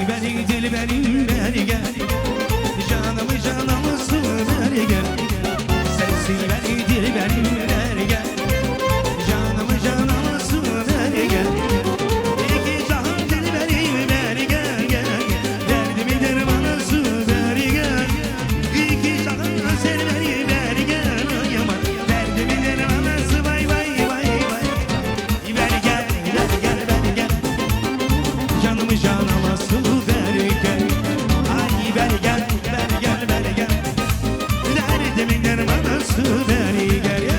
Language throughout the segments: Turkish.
beni deli benim beri gel. Canımı canımsın beri gel. Sensin beni deli benim beri gel. Canımı canımsın beri gel. İki canım deli benim beri gel gel. Derdimi dermanısın beri gel. İki canım sen beni beri gel. Yaman derdimi dermanısı vay vay vay vay. Beri gel beri gel beri gel. Canımı canımsın beri gel. Ay beri gel beri gel beri gel. Derdimin dermanısı beri gel.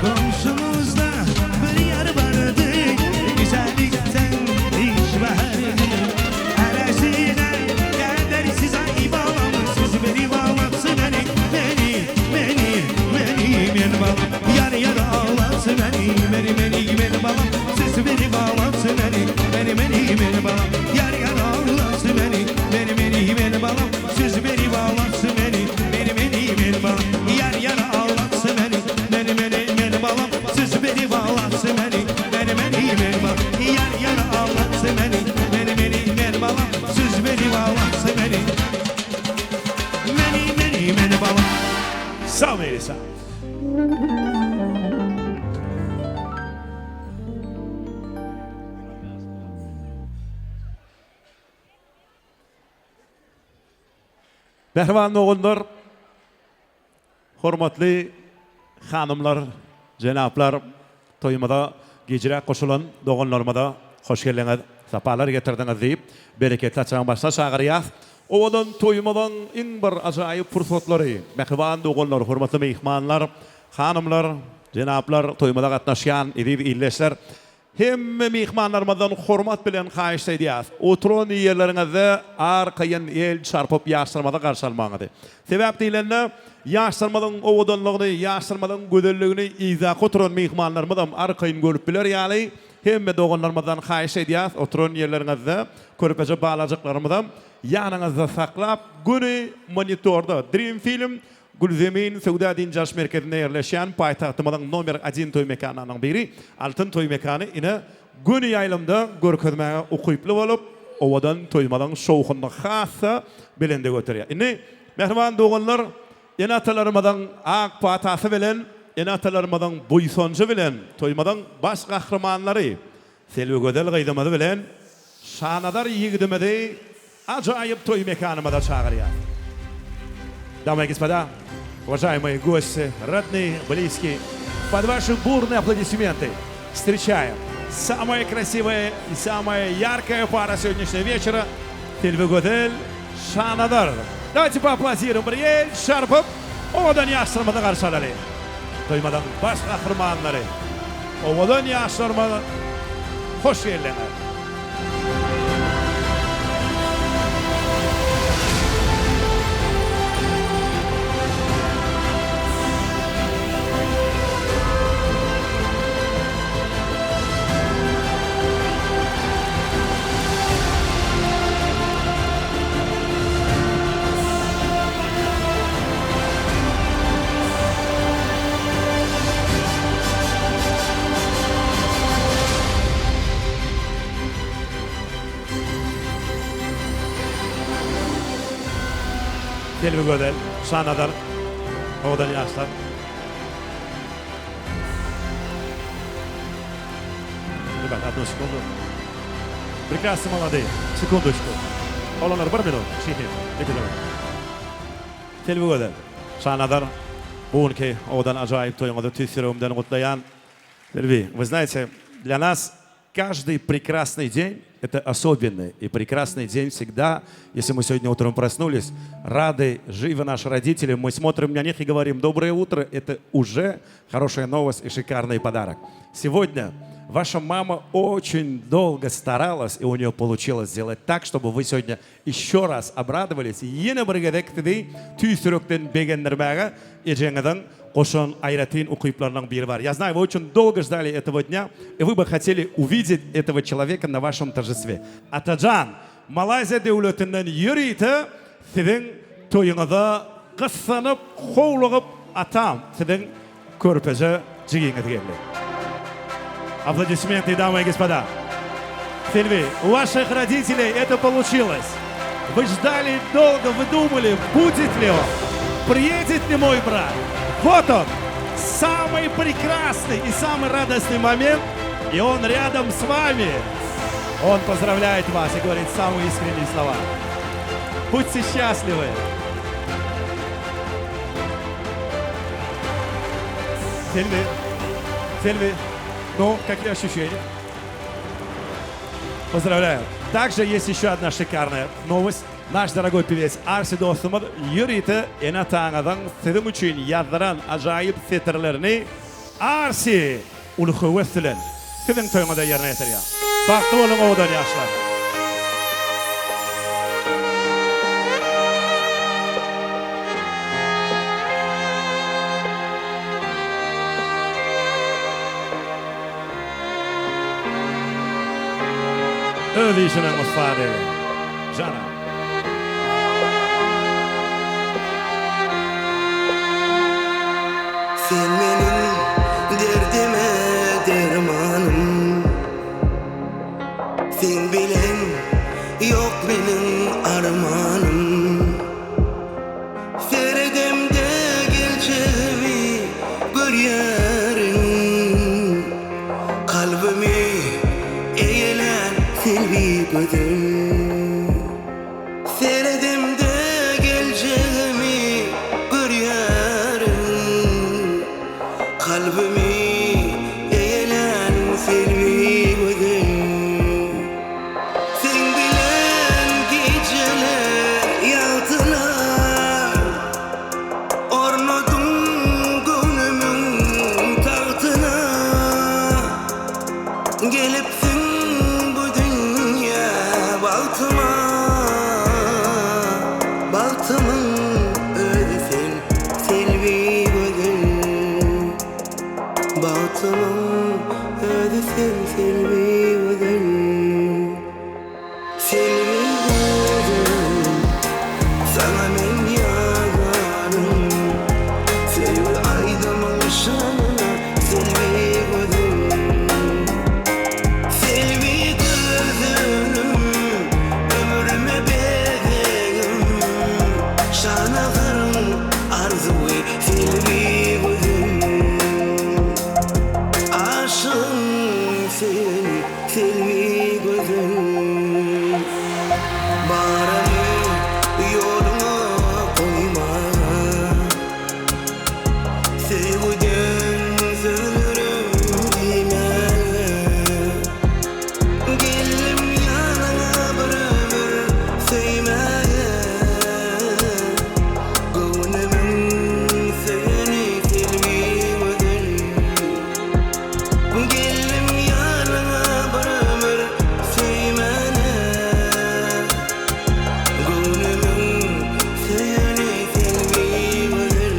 Komşumuzda bir yer vardı, güzellikten iş vardı. Arasına kadersiz ay bağlamışsız beni bağlatsın beni bağlam. Yar yar ağlatsın beni bağlam. Siz beni bağlatsın beni bağlam. Yar yar ağlatsın beni bağlam. Siz beni bağlatsın beni bağlam. Yar yar ağlatsın beni bağlam. Siz beni bağlatsın beni bağlam. Yar yar ağlatsın beni bağlam. Siz beni bağlatsın beni bağlam. Sağ ol Melisa. Mehriban oğullar, hormatly hanımlar, cenaplar, toymada gecire koşulan doğanlarıma da hoş geldiniz, sapalar getirdiniz deyip bereketli açan başına çağırıyaz. Oğlan toymadan en bir acayip fırsatları, mehriban oğullar, hormatly mehmanlar, hanımlar, cenaplar, toymada katnaşyan, edip illeşler, hem mehmanlarımızdan hormat bilen kayışta ediyaz. Oturan yerlerinizde arkayın el çarpıp yaştırmada karşı almanıdır. Sebep değilenle yaştırmadan oğudanlığını, yaştırmadan güzelliğini izah oturan mehmanlarımızdan arkayın görüp bilir yani. Hem doğanlarımızdan kayışta ediyaz. Oturan yerlerinizde körpece bağlacıklarımızdan yanınızda saklap günü monitorda Dream Film Gülzemin Sevda Dincaş Merkezi'nde yerleşen payitahtımızın nomer 1 toy mekanının biri altın toy mekanı ine günü yayılımda görkezmeye okuyuplu olup ovadan toymadan soğuğunda khassa bilende götürüyor. İne mehriban doğanlar ene atalarımızdan ak patası bilen ene atalarımızdan buysoncu bilen toymadan baş kahramanları Selvi Gödel gaydamadı bilen şanadar yigidimede acayip toy mekanımıza çağırıyor. Дамы и господа, уважаемые гости, родные, близкие, под ваши бурные аплодисменты встречаем самая красивая и самая яркая пара сегодняшнего вечера Selvi Gödel, Şanadar. Давайте поаплодируем Бриэль, Şarpıp, ovadan yaşlarımıza karşı alalım. Toymadan baş kahramanları, ovadan yaşlarımıza hoş geldiniz. Selvi Gödel, Şanadar, ovadan yaşlar. Ребята, одну секунду. Прекрасно, молодые. Секундочку. Olanlar 1 minut. Şehir. Selvi Gödel, Şanadar, bugünkü ovadan acayip toyuңuzu tüsürümden kutlayan. Selvi, вы знаете, для нас каждый прекрасный день – это особенный. И прекрасный день всегда, если мы сегодня утром проснулись, рады, живы наши родители, мы смотрим на них и говорим «Доброе утро», это уже хорошая новость и шикарный подарок. Сегодня ваша мама очень долго старалась, и у нее получилось сделать так, чтобы вы сегодня еще раз обрадовались. Yine bir gedekti tüysürükten beğendirmeye eceğinden Кошон Айратин укрепленных бирвар. Я знаю, вы очень долго ждали этого дня, и вы бы хотели увидеть этого человека на вашем торжестве. Атаджан, Малайзия devletinden yürüyte, sizin toyunuza kıssanıp, kovluğup atam, sizin körpece ciginiz geldi. Аплодисменты, дамы и господа. Сильви, у ваших родителей это получилось. Вы ждали долго, вы думали, будет ли он, приедет ли мой брат. Вот он, самый прекрасный и самый радостный момент, и он рядом с вами. Он поздравляет вас и говорит самые искренние слова. Будьте счастливы. Сильви, ну, какие ощущения? Поздравляю. Также есть еще одна шикарная новость. Наш дорогой певец Arsi dostumuz Yürüyte Enatağı'dan sizin için yazdıran acayip setirlerini Arsi ulu kuvvetliler sizin toyunuza yerine getiriyor. Baktı olun oğudan yaşlar. Öyle işine musfade. Canım. Sen benim derdime dermanım, sen bilen yok benim armanım. Seyredemde geleceğimi görüyorum, kalbimi eğilen selvi gözüm. Seyredemde geleceğimi görüyorum, kalbimi eğilen selvi gözüm. Sen bilen geceler yaltılar, ornadım gönlümün tahtına. Gelipsin bu dünya baltıma, baltımın ödesin selvi gözüm. Baltımın ödesin selvi gözüm. Selvi gözüm, sana men yazarım. Sevgi aydımın şanına selvi gözüm. Selvi gözüm, ömrüme bedenim. Şanağırım arzuyu selvi gözüm. Aşığım seni selvi gözüm. Bağrımı yoluma koyma, sevgiden üzülürüm deme. Gelim yanına bir ömür sevmeye, gönlümün seni selvi gözüm. Gelim yanına bir ömür sevmene, gönlümün seni selvi gözüm.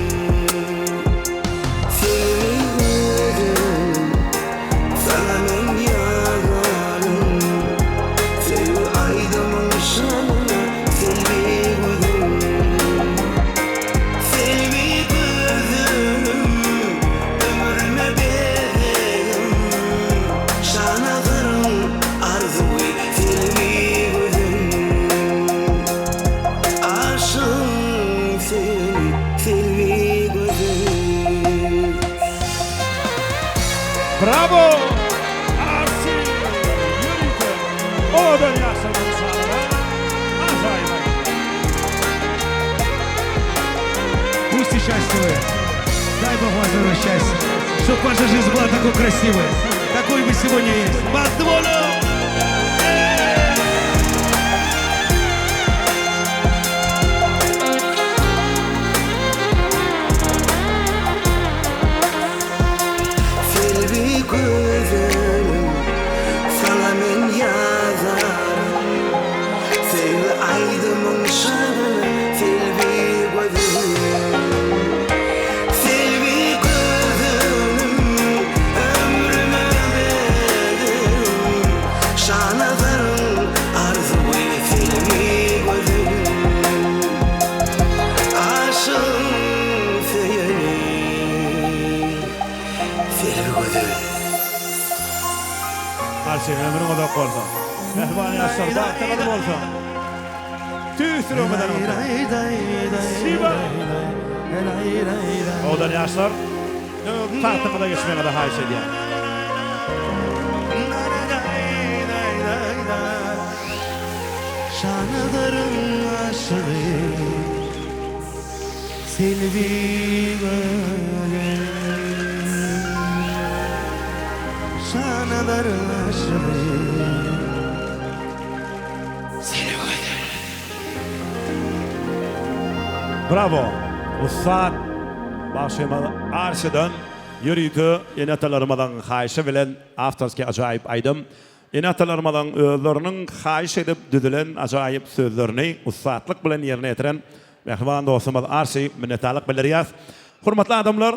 Selvi gözüm, sana men yazarım. Sevgi aydımın şanına selvi gözüm. Selvi gözüm, ömrüme bedenim. Şanağırım arzuyu selvi gözüm. Aşığım seni selvi gözüm. Bravo! Arsi! Yürüyte! Oğudan yaşlar musfade. Acayip. Будьте счастливы. Дай Бог вам здоровья, счастья. Чтобы ваша жизнь была такой красивой. Какой вы сегодня есть? Позволю! Filvi gözüm sana men yazarım Fil aydımın şanı filvi gözüm Filvi gözüm ömrüme verdim Şanazarım arzu filvi gözüm Aşığım seni filvi gözüm Her şey ömrün odak olsun. Mehrbani yaşlar, bahtı olsun. Tüysür ömreden olsun. Siva. Odan yaşlar, tahtımıda geçmeye kadar her şey diye. Şanıdarım aşığı Silvi gönül Şanıdarım aşığı Bravo. Ussat başıma arşıdan yürüytü. Enatalarımdan hayşe bilen aftaski acayip aydım. Enatalarımdan özlerinin hayş edip düdülen acayip sözlerini ussatlık bilen yerine getiren mehriban dostumuz arşi minnettarlık bildiriyaz. Hurmatlı adamlar,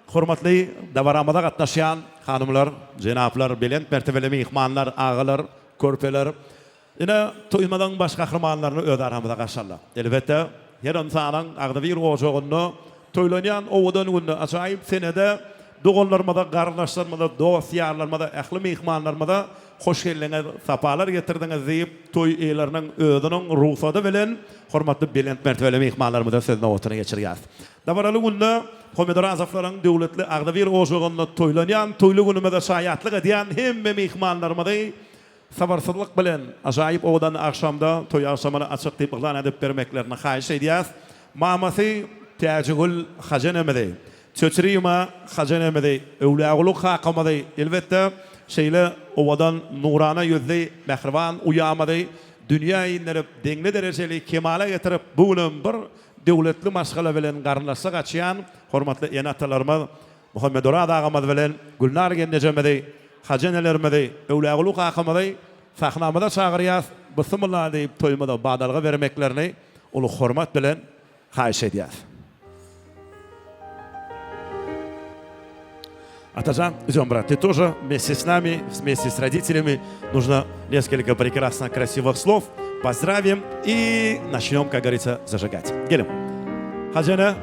hurmatlı davaramada katnaşan hanımlar, cenaplar, belent mertebeli mihmanlar, ağalar, körpeler. Yine toymadan baş kahramanlarını öz aramıza karşılarlar. Elbette her insanın ağda bir oğucuğunu toylayan oğudan günü acayip senede doğanlarmada, kardeşlermada, dostlarlarmada, ehli mihmanlarmada hoş geldiniz, sapalar getirdiniz deyip toy eylerinin özünün ruhsadı bilen hurmatlı belent mertebeli mihmanlarımıza sözüne otunu geçiriyaz. Dabaralı günü Pomidor azafların devletli ağda bir oğucuğunu toylayan, toylu günümüzde şayatlık ediyen hem mihmanlarımıza sabarsızlık bilen acayip oğudan akşamda toy akşamını açık deyip ıqlan edip vermeklerini xahiş ediyaz. Maması Tacigul Hacanemede, Çöçriyuma Hacanemede, Evlağuluk Hakamade, elbette şeyle oğudan nurana yüzde mehriban uyamadı, dünyayı indirip denli dereceli kemale getirip buğunun bir devletli maşgala bilen qarınlaşsa qaçıyan hormatlı enatalarımız Muhammed Orad ağamız bilen Gülnar Gennecemede, Hacanelermede, Evlağuluk Hakamade sahnamada çağırıyaz, Bismillah deyip toymada badalga vermeklerini ulu hormat bilen xahiş ediyaz. Атажан, идем, брат, ты тоже вместе с нами, вместе с родителями. Нужно несколько прекрасно красивых слов. Поздравим и начнем, как говорится, зажигать. Gelin. Hacene,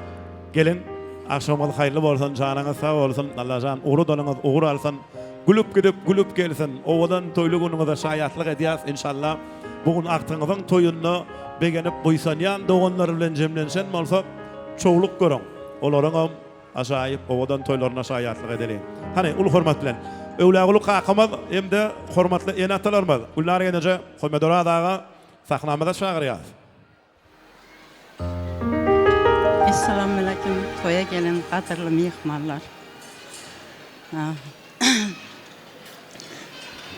gelin. Akşamın hayırlı olsun, canınız sağ olsun. Allah'ın uğru donunuz uğur alsın. Gülüp gidip gülüp gelsin. Ovadan toylu gününüze şayatlık ediyaz inşallah. Bugün aktığınızın toyununu beğenip buysanyan doğanlar bilen cemlensen olsa çoğuluk görün. Olarına acayip ovadan toylarına şayatlık edelim. Hani ulu hürmet bilen. Evlağuluk hakamaz hem de hürmetli enatalarımız. Gülnar Gennece, Pomidor Adağı sahnamada çağırıyaz. Assalamu alaikum. Toya gelen qadırlı mehmanlar.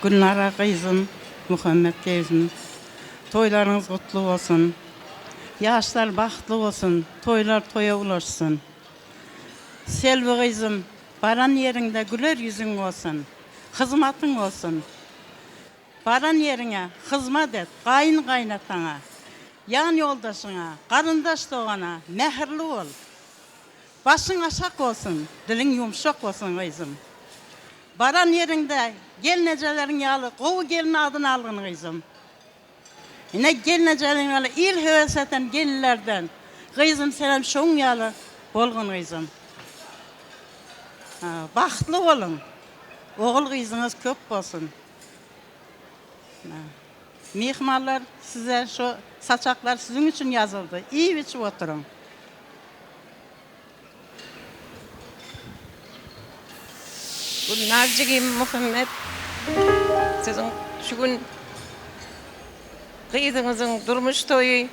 Gülnar kızım, Muhammed teyzim. Toylarınız kutlu olsun. Yaşlar baxtlı olsun. Toylar toya ulaşsın. Selvi kızım, baran yerinde güler yüzün olsun. Hizmetin olsun. Baran yerine hizmet et, kayın kaynatana. Yan yoldaşına, karındaş doğana, mehirli ol. Başın aşak olsun, dilin yumuşak olsun kızım. Baran yerinde gelinecelerin yalı, kovu gelin adını alın kızım. Yine gelinecelerin yalı, il heves eden gelinlerden. Kızım selam şun yalı, bolgun kızım. Baxtlı olun. Oğul kızınız köp olsun. Mihmanlar size şu saçaklar sizin için yazıldı. İyi içip oturun. Gülnarcığım Muhammed, sizin şu gün kızınızın durmuş toyu,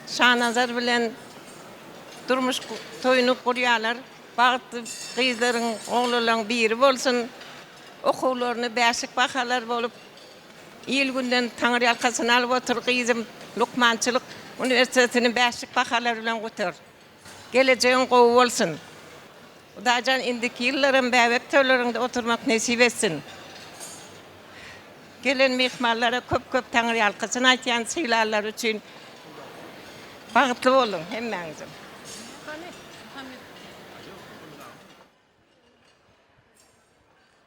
Şahnazar bilen durmuş toyunu kuruyalar. Bağıtlı kızların, oğluların biri olsun. okuwlaryny bäşik bahalar bolup il günden taňry ýalkasyna alyp otur gyzym Lukmançylyk Üniversitetiniň bäşik bahalar bilen götür. Geleceğin gowy bolsun. Hudajan indiki ýyllarym bäbek töwlerinde oturmak nesip etsin. Gelen mehmanlara köp taňry ýalkasyny aýtýan syýlarlar üçin bagtly bolun hemmeňizim.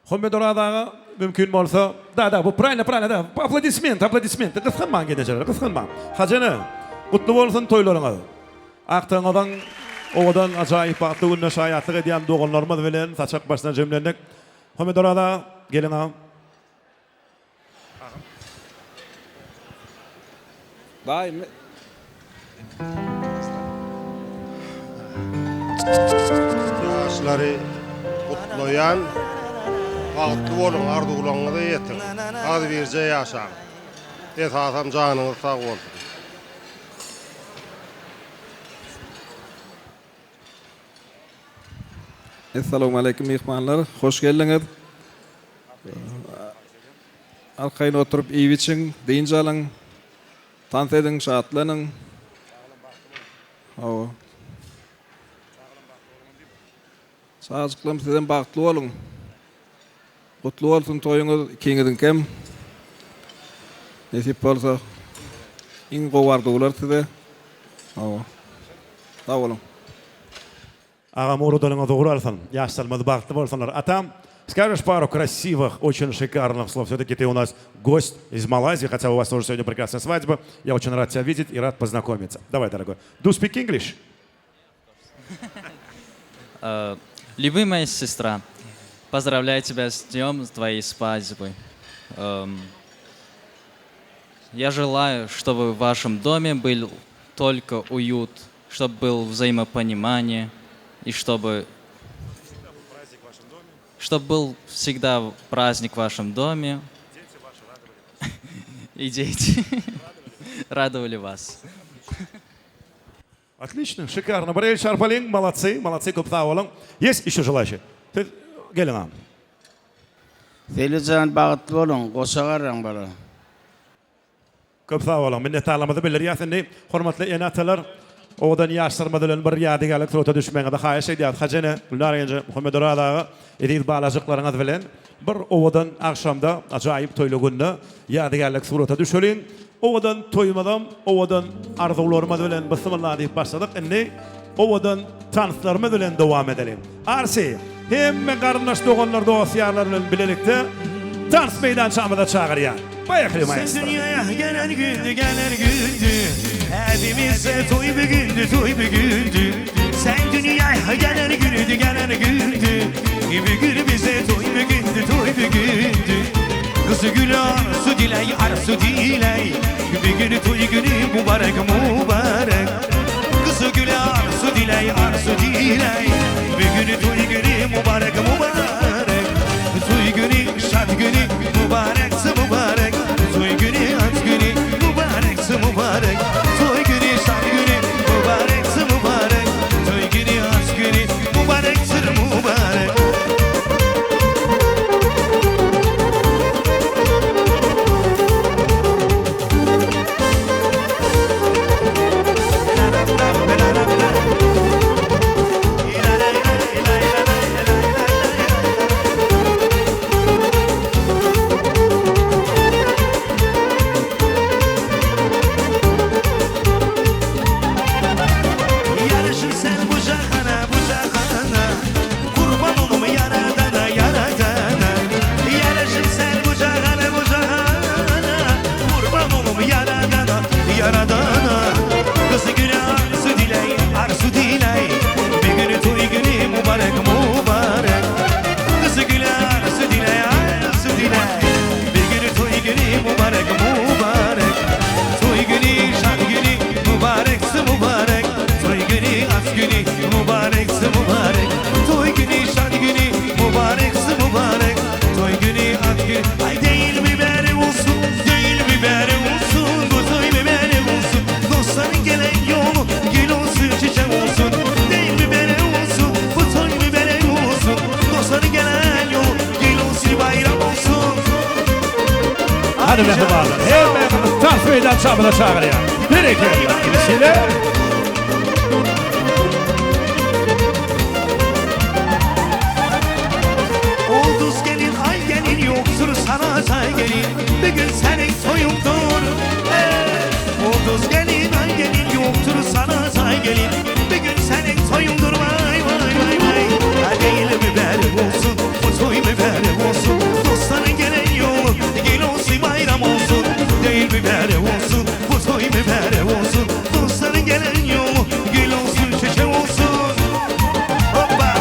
Homedoradaga mümkün bolsa da bu prayna da aplodisment kyskanman gedejeler kyskanman. Hajany gutly bolsun toýlaryňyz. Aktaňyzdan owadan ajaýyp bagtly günne şaýatlyk edýän doganlarymyz bilen saçak başyna jemlendik. Homedorada gelin ağam. Daim Yaşları kutlayan, bagtly bolun, arzuwlaryňyza ýetin. Az birje ýaşaň. Esasam janyňyz sag bolsun. Assalamu alaykum mehmanlar, hoş geldiňiz. Arkaýyn oturup iýiçiň, diýinje alaň, tans ediň, şatlanyň. Awa. Sağlıklym sizden bagtly bolun. Gutly bolsun toýuňyz, ikiňiziň kem. Nesip bolsa, iň gowardylar size. Awa. Sag bolun. Агам уродалыңа doğru alsan, yaşlarımız bagtly bolsanlar. Атам, скажешь пару красивых, очень шикарных слов. Все-таки ты у нас гость из Малайзии, хотя у вас тоже сегодня прекрасная свадьба. Я очень рад тебя видеть и рад познакомиться. Давай, дорогой. Do you speak English? Любимая сестра, поздравляю тебя с днем твоей свадьбы. Я желаю, чтобы в вашем доме был только уют, чтобы был взаимопонимание, и чтобы был всегда праздник в вашем доме. И дети радовали вас. Отлично, шикарно. Борель Шарпалин, молодцы, көп sağ olun. Есть еще желающие? Ты, gelin ağam. Felican bagtly bolun, goşagarraň bala. Köp sağ olun. Minnetdarlymyzy bildirýäsini, hormatly enatalar. Odan yaşlarymyz bilen bir ýadygarlyk surata düşmäňe de haýyş edýär. Hajany Gulnarynja Muhammedoradaga ediz balajyklaryňyz bilen bir owadan akşamda ajaýyp toýly günde ýadygarlyk surata düşelin. Owadan toýmadan, owadan arzuwlarymyz bilen bismillah diýip başladyk. Indi owadan tanslarymyz bilen dowam edelim. Arsi, hemme garnaş doganlar, dowasýarlar bilen bilelikde tans meýdançamyza çagyrýar. Bayakly maestro. Sen dünyaya gelir güldü Evimizde toy bir gündü Sen dünyaya gelir güldü Bir gül bize toy bir gündü Kızı gül arzu diley Bir gün toy günü mübarek Kızı gül arzu diley Bir gün toy günü mübarek Toy günü şad günü mübarekse mübarek Toy günü at günü mübarekse mübarek Toy günü şad günü mübarekse mübarek Toy günü at günü mübarekse mübarek Ansambla çağırıyor. Bereketli. Birisiyle. Olduz gelin ay gelin yoktur sana say gelin bir gün senin soyundur Olduz gelin ay gelin yoktur sana say gelin bir gün senin soyundur vay vay vay vay Ha değil mübarek olsun bu toy mübarek olsun Dostların gelen yolu gel olsun bayram olsun Değil mübarek olsun bu toy mübarek olsun Dostların gelen yolu gel olsun çiçek olsun Hoppa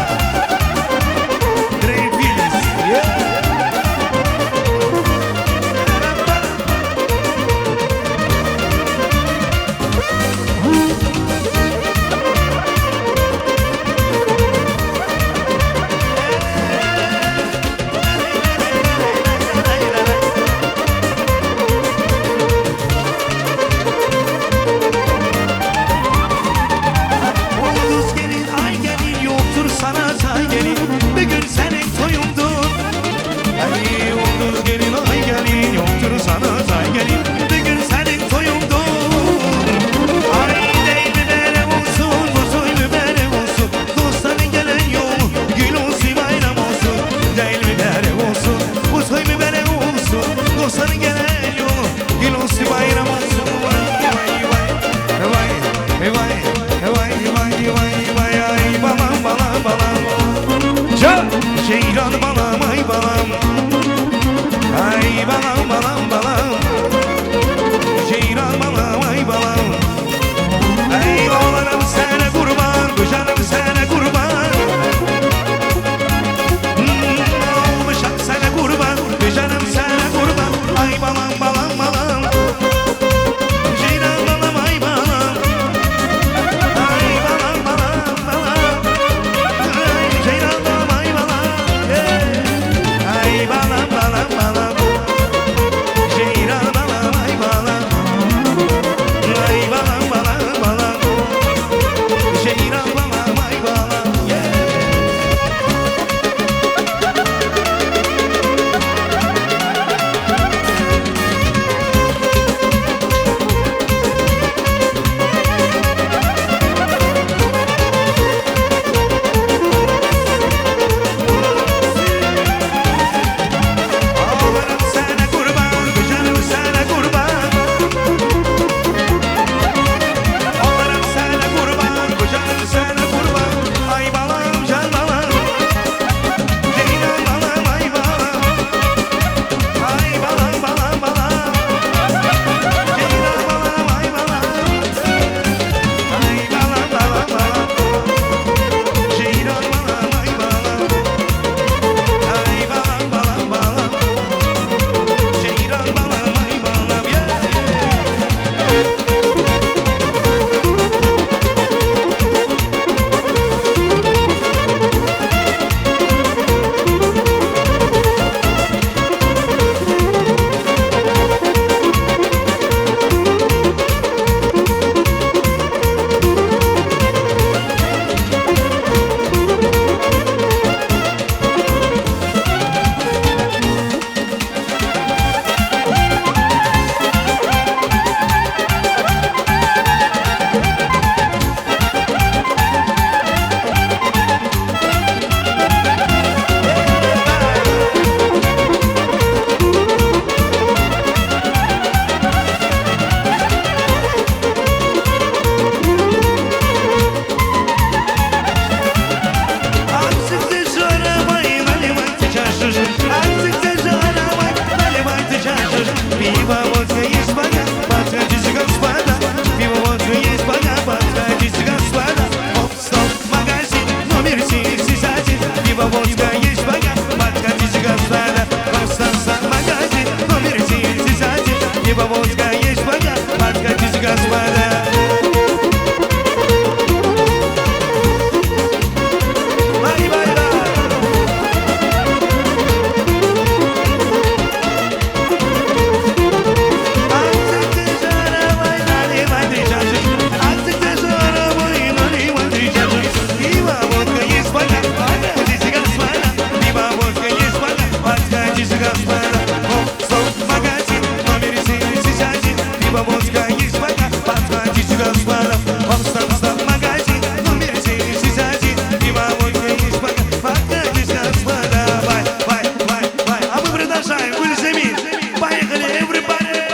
Amsterdam magazin, numerici, sizaci, ima война бак, пока не господа. Бай. А мы продолжаем, Гульзамин. Поехали, everybody.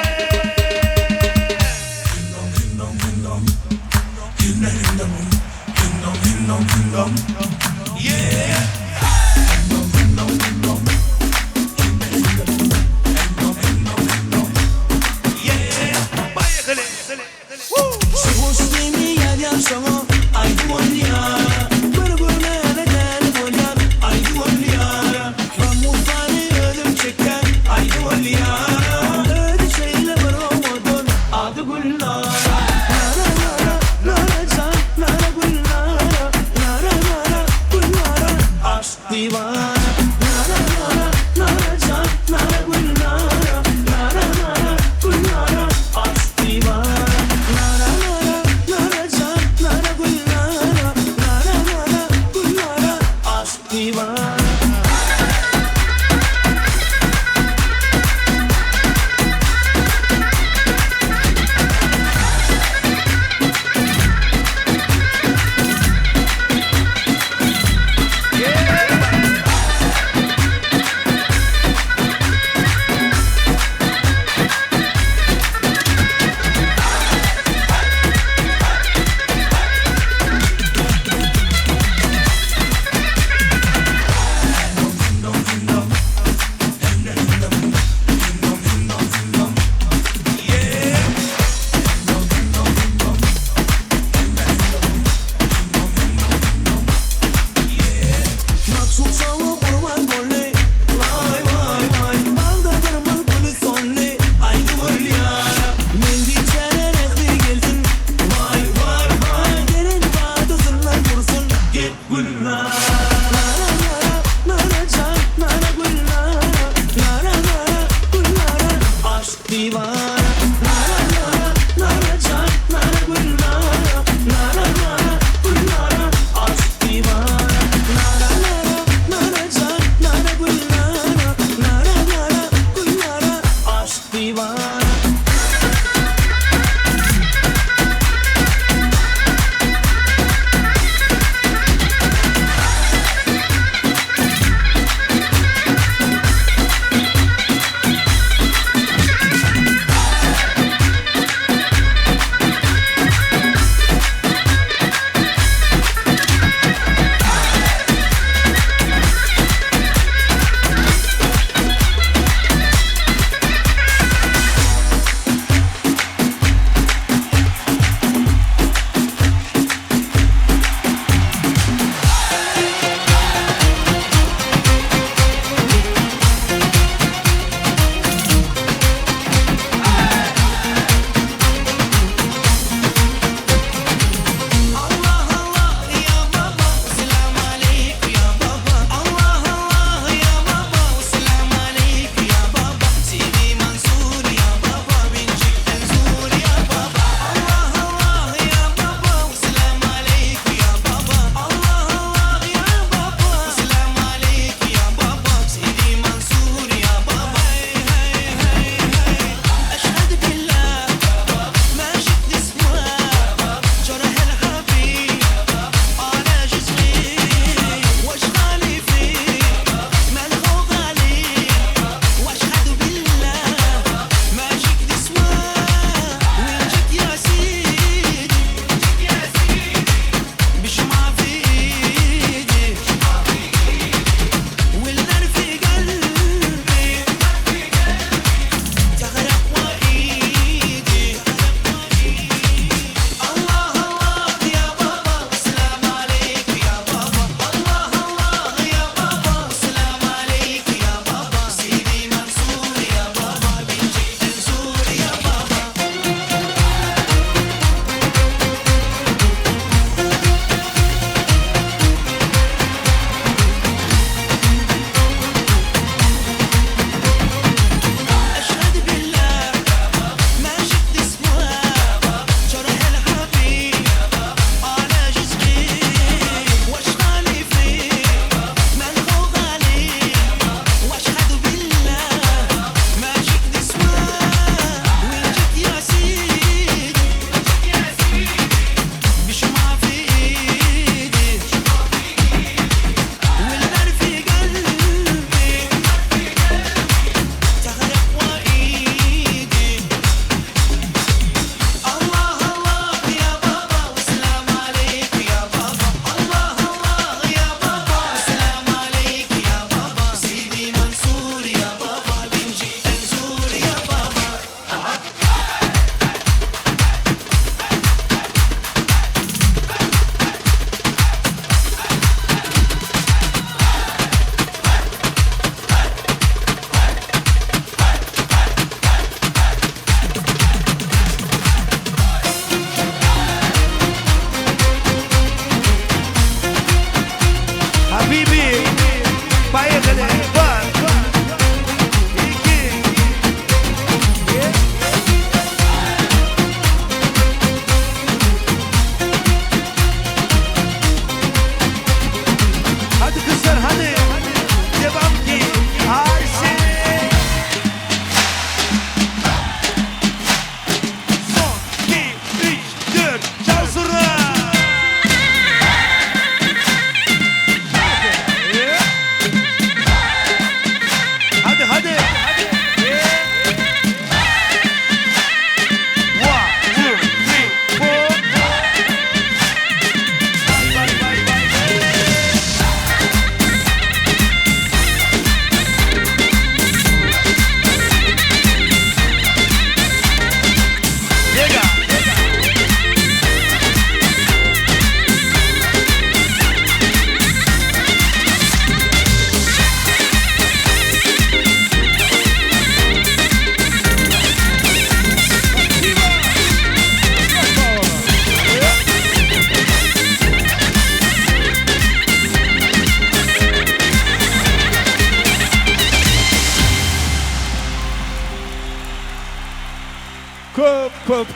Поехали.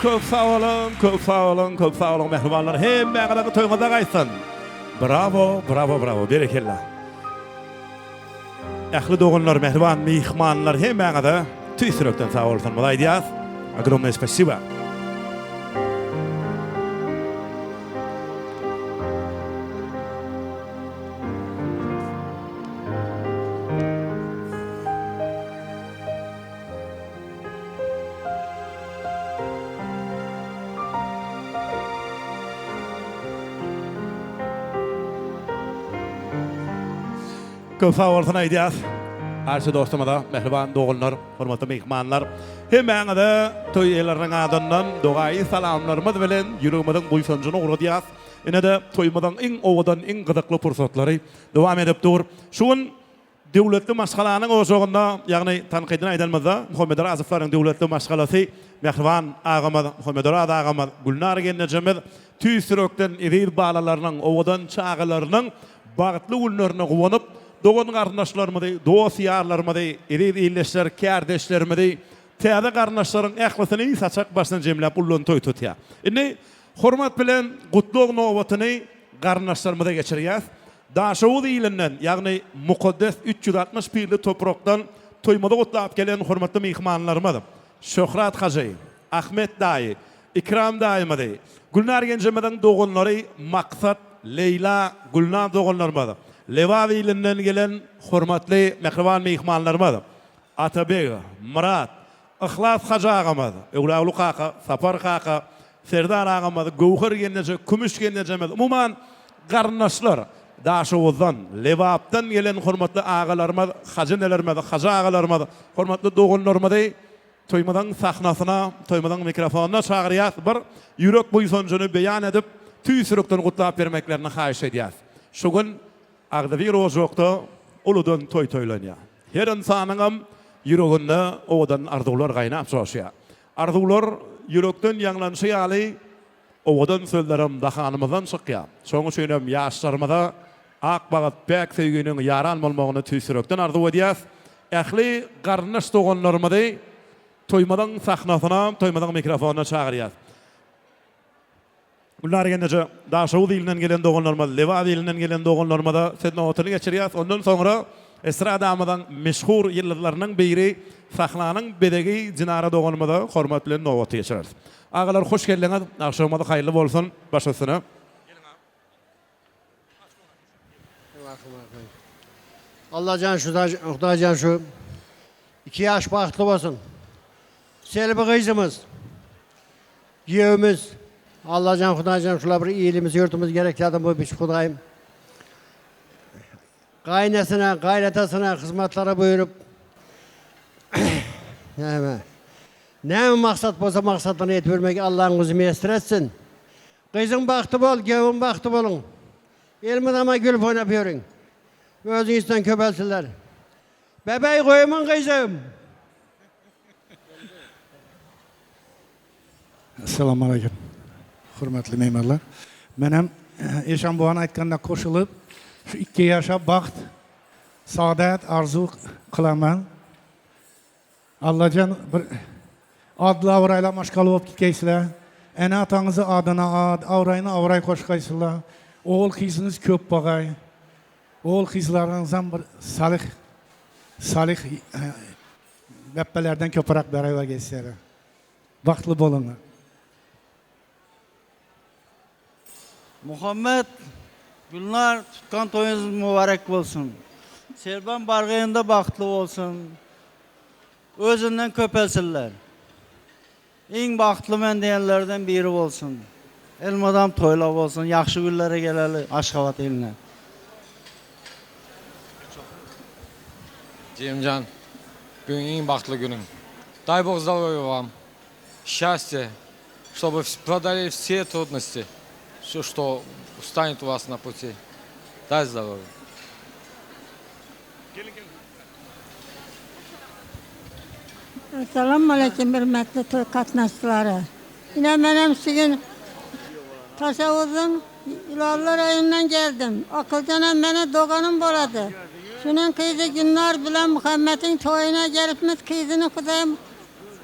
köp sağ olun, köp sağ olun, köp sağ olun mehribanlar. Hem mäňe toýmada gaýsyn. Bravo, bravo, bravo. Berekella. Ähli doganlar, mehriban mihmanlar hem mäňe tüýsürekden sağ olsun. Molay diýäs. Огромное спасибо. Köp sağ olsun aýdýas. Arşy dostuma da mehriban doganlar, hormatly mehmanlar, hemmäňe de toý elleriniň adyndan dogaý salamlarymyz bilen ýüregimden buýsanjyny uradýas. Ine de toýmadan iň owadan iň gyzykly pursatlary dowam edip dur. Şuň döwletli maşgalanyň ozogunda, ýagny tanqidini aýdalmazda, Muhammed Raziflaryň döwletli maşgalasy mehriban agamy Muhammed Razif agamy Gulnar Gennejemiz tüýsürekden ýer balalarynyň owadan çağalarynyň bagtly ulnaryna gowanyp dogan garnaşlarymyzy, dost ýarlarymyzy, ýeri ýerleşler, kärdeşlerimizi, täze garnaşlaryň ählisyny saçak başyna jemläp ullun toý tutýar. Indi hormat bilen gutlug nowatyny garnaşlarymyza geçirýäs. Daşawy ýylynden, ýagny mukaddes 361-li toprakdan toýmada gutlap gelen hormatly mehmanlarymyz. Şöhrat Hajy, Ahmet daýy, Ikram daýymyzy, Gulnar Genjemeden doganlary Maksat, Leyla, Gulnar doganlarymyz. Levavi ýylynden gelen hormatly mehriban mehmanlarymyz. Atabek, Murat, Ihlas Hajy agamyz, Ewlagly kaka, Sapar kaka, Serdar agamyz, Gowhar Genjeje, Kümüş Genjemez, umuman garnaşlar daşawdan, Lewapdan gelen hormatly agalarymyz, hajinelerimiz, haja agalarymyz, hormatly doganlarymyz toýmadan sahnasyna, toýmadan mikrofonuna çagyrýas, bir ýürek buýsanjyny beýan edip, tüýsürekden gutlap bermeklerini haýyş edýäs. Şu gün Agdawy rozokda uludan toy toylanýar. Her insanyň ýüreginde owadan arzuwlar gaýnap şoşýar. Arzuwlar ýürekden ýanglanşy ýaly owadan sözlerim dahanymyzdan çykýar. Şoňa şeýlem ýaşlarymyza ak bagat pek sevginiň ýaran bolmagyny tüýsürekden arzuw edýäs. Ähli garnaş doganlarymyzy toýmadan sahnasyna, toýmadan mikrofonuna çagyrýar. Gulnar Genjeje daşawy ýylynden gelen doganlarymyz, Lewawi ýylynden gelen doganlarymyza sedna otury geçirýär. Ondan soňra estradamydan meşhur ýyldızlarynyň biri sahlanyň bedegi Jinara doganymyza hormat bilen nowaty geçirer. Agalar hoş geldiňiz. Akşamada haýyrly bolsun. Başasyna. Allah can şu da Hudaý can şu 2 yaş bahtly bolsun. Selbi gyzymyz, ýewimiz, Allah can Hudaý can şular bir ýylymyz, ýurtumyz gerekli adam bu biç Hudaýym. Gaýnasyna, gaýratasyna hyzmatlary buyurup näme maksat bolsa maksatyny etip bermek Allahyň özü meýsir etsin. Gyzyň bahtly bol, gewim bahtly bolun. Elmid ama gülüp oynap ýöriň. Özüňizden köpelsinler. Bebeği koyumun gyzym. Assalamu alaikum. Hürmetli mehmanlar. Menem Eşan Buğan aytkanda koşulup şu 2 yaşa baxt, saadet arzu kılaman. Allahcan bir adlı avrayla maşgal olup gitkeysizler. Ene atanızı adına ad, avrayını avray koşkaysızlar. Oğul kızınız köp bagay. Oğul kızlarınızdan bir salih beppelerden köpürak berayva geçsere. Baktlı bolunlar. Muhammed, Gulnar tutkan toyunuz mübarek bolsun. Serban bargayında baktlı olsun. Özünden köpelsinler. En baktlı men diyenlerden biri olsun. Elmadam toyla olsun. Yaxşı güllere geleli Aşgabat eline. Cemcan, bugün en baktlı günüm. Дай Бог здоровья вам, счастья, чтобы преодолели все трудности, все, что встанет у вас на пути. Дай здоровья. Assalamu alaikum hürmetli toy katnaşçıları. Yine benim sizin tasavvuzun ilallar ayından geldim. Akılcanan beni doğanım boladı. Şunun kızı Günler bilen Muhammed'in toyuna gelipmiz kızını Hudaýym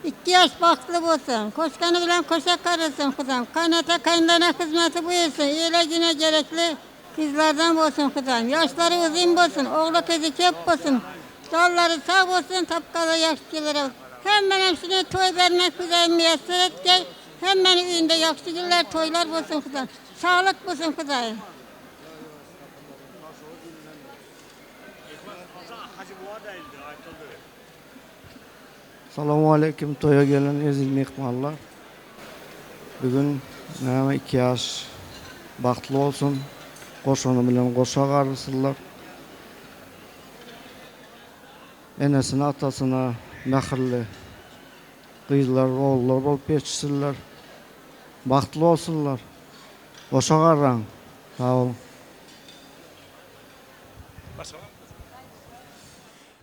2 yaş baktlı olsun. Koşkanı bilen koşak karısın kızım. Kaynata kaynana hizmeti buyursun. İyile güne gerekli kızlardan olsun kızım. Yaşları uzun olsun. Oğlu kızı kep olsun. Dalları sağ olsun. Tapkalı yaşlıları. Hem benim şimdi toy vermek güzel müyesser et ki hem benim evinde yaşlı günler toylar olsun kızım. Sağlık olsun kızım. Salamu aleyküm toya gelen ezil mehmanlar. Bugün 2 yaş baktlı olsun. Koşanı bilen koşa karısılar. Enesine atasına mehirli kızlar, oğullar bolup geçsinler. Baktlı olsunlar. Koşa karran. Sağ olun.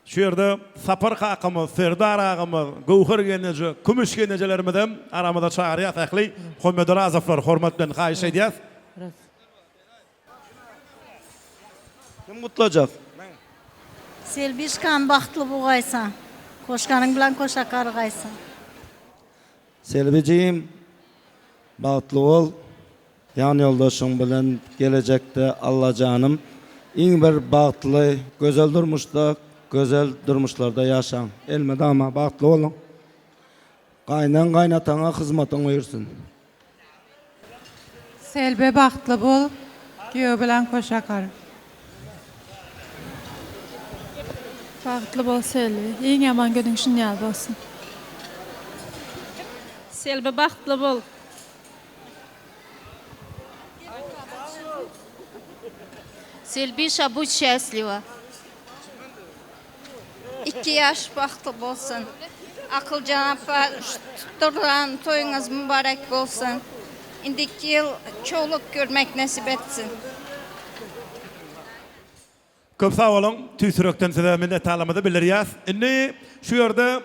Şu yerde sapar kakımız, serdar ağımız, gowhar geneci, kümüş genecilerimizden aramızda çağırıyat ähli Muhammed Razaflar hormat bilen haýyş edýäs. Kim mutlacak? Selbişkan baktlı buğaysan. Koşkanın bilen koşa kargaysan. Selbeciğim, baktlı ol. Yan yoldaşın bilen gelecekte Allah canım. İň bir baktlı, gözel durmuşda, gözel durmuşlarda yaşan. Elmede ama baktlı olun. Kaynan kaynatana hizmetin buyursun. Selbe baktlı bol, göğü bilen koşakar. Baktlı bol Selvi, iň yaman gödüň şinýal bolsun. Selbe baktlı bol. Selbişa будь счастлива. 2 yaş baktlı bolsun. Akıl canapa tutturan toyunuz mübarek bolsun. İndiki yıl çoğuluk görmek nasip etsin. Köp sağ olun. Tüysürekten size minnet alamada bilirýäs. Inni şu yerde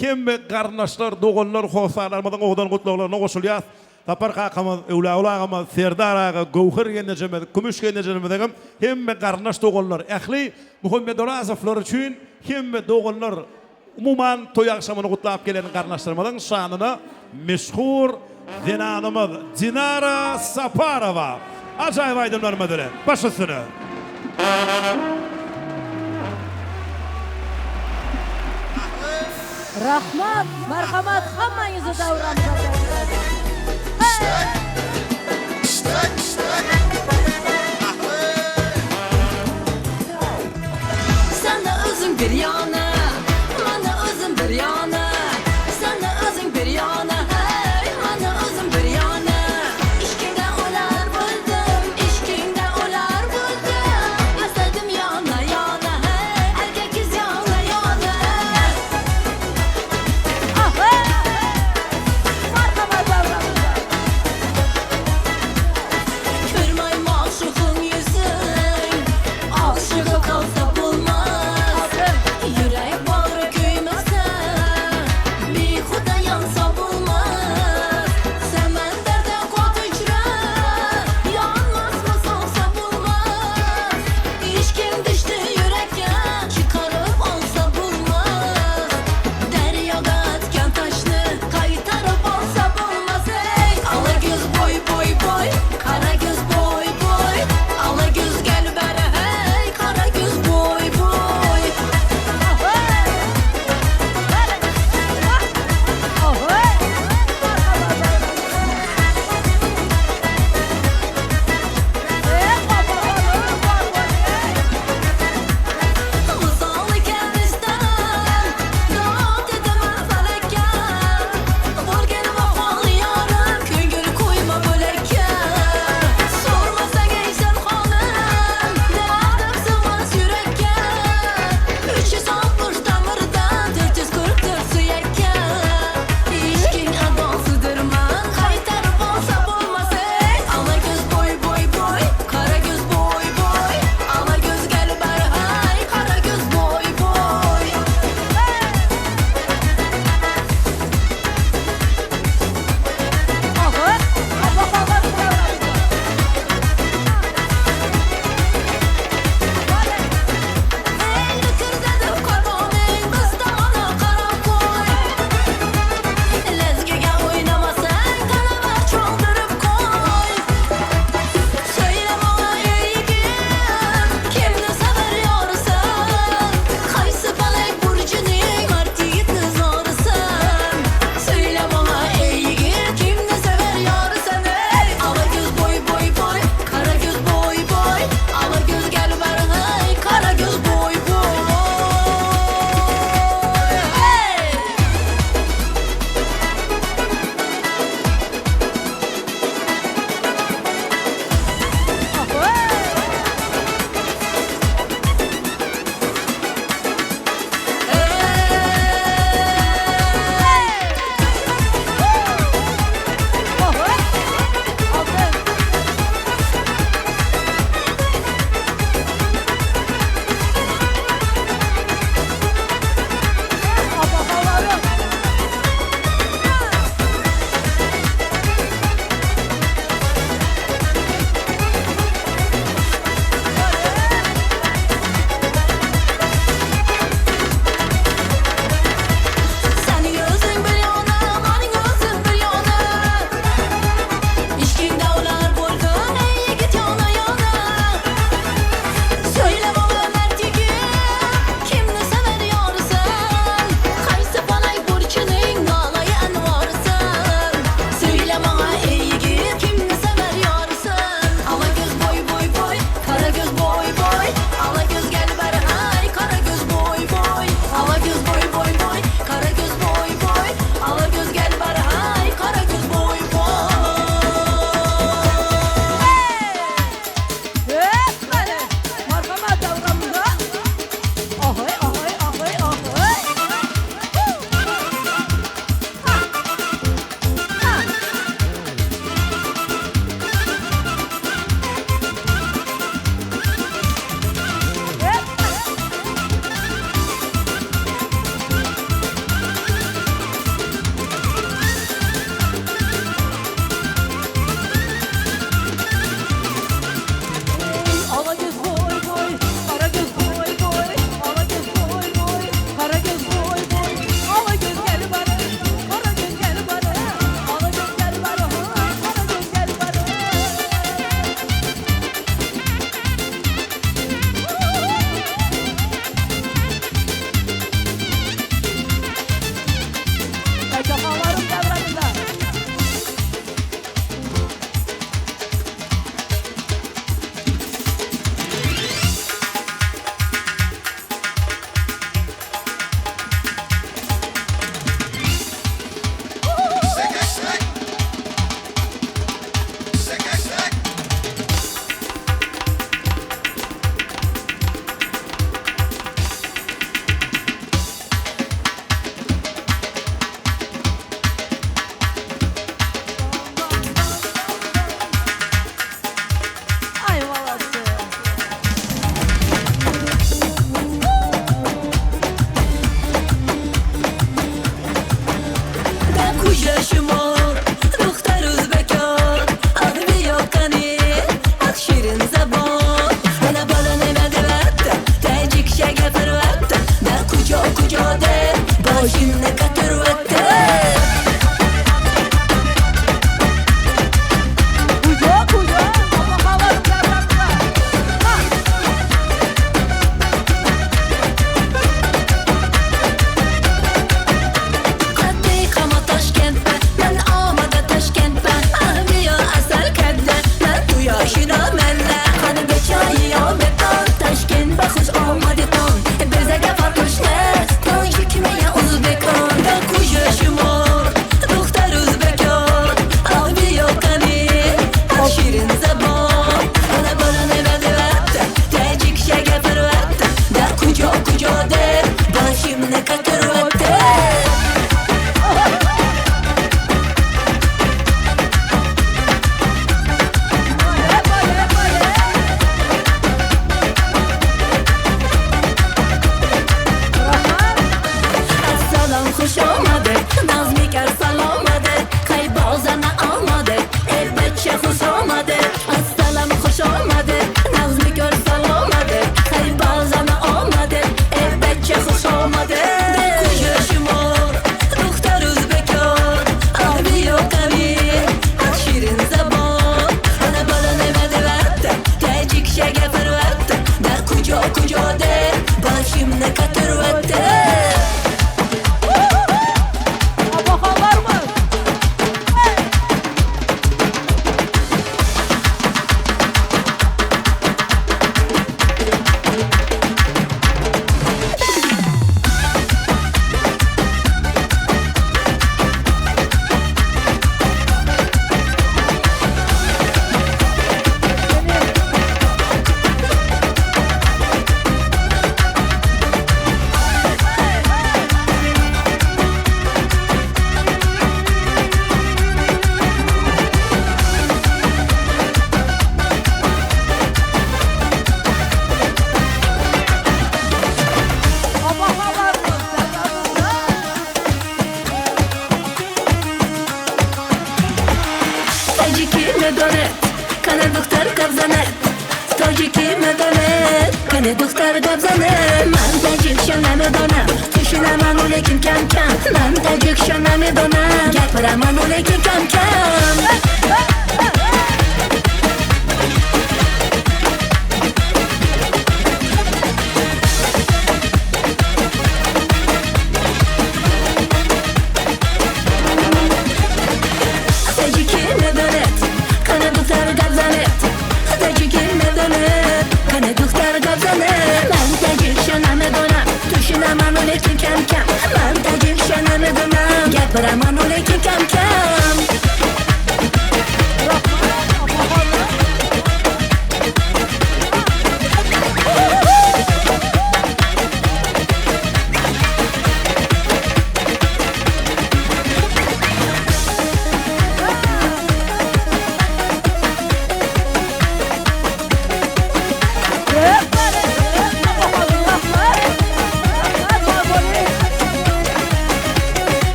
hemme garnaşlar, dogonlar, hosalarmadan oğdan gutluglaryna goşulýas. Tapar kakymyz, ewlagymyz, serdar ağa, gowhar genejimiz, kümüş genejimiz hemme garnaş dogonlar. Ähli Muhammed Razaflar üçin hemme dogonlar umuman toy akşamyny gutlap gelen garnaşlarymyzyň şanyna meşhur zinanymyz Dinara Saparova. Ajaýyp aýdymlar bilen. Başysyny. Rahmat, merhamet hammaňyzy dowramda. Sen de özün bir yana, bana özün bir yana. Sen de özün bir yana, hey, bana özün bir yana. İşkinde olar buldum, işkinde olar buldum. Özledim yana yana, hey, erkekiz yana yana. Marhaba davran. medonet Kana doktor kabzanet Tojiki medonet Kana doktor kabzanet Man tajik shana medona Tushinaman ulekin kam kam Man tajik shana medona Gapiraman ulekin kam kam Gapiraman ulekin kam kam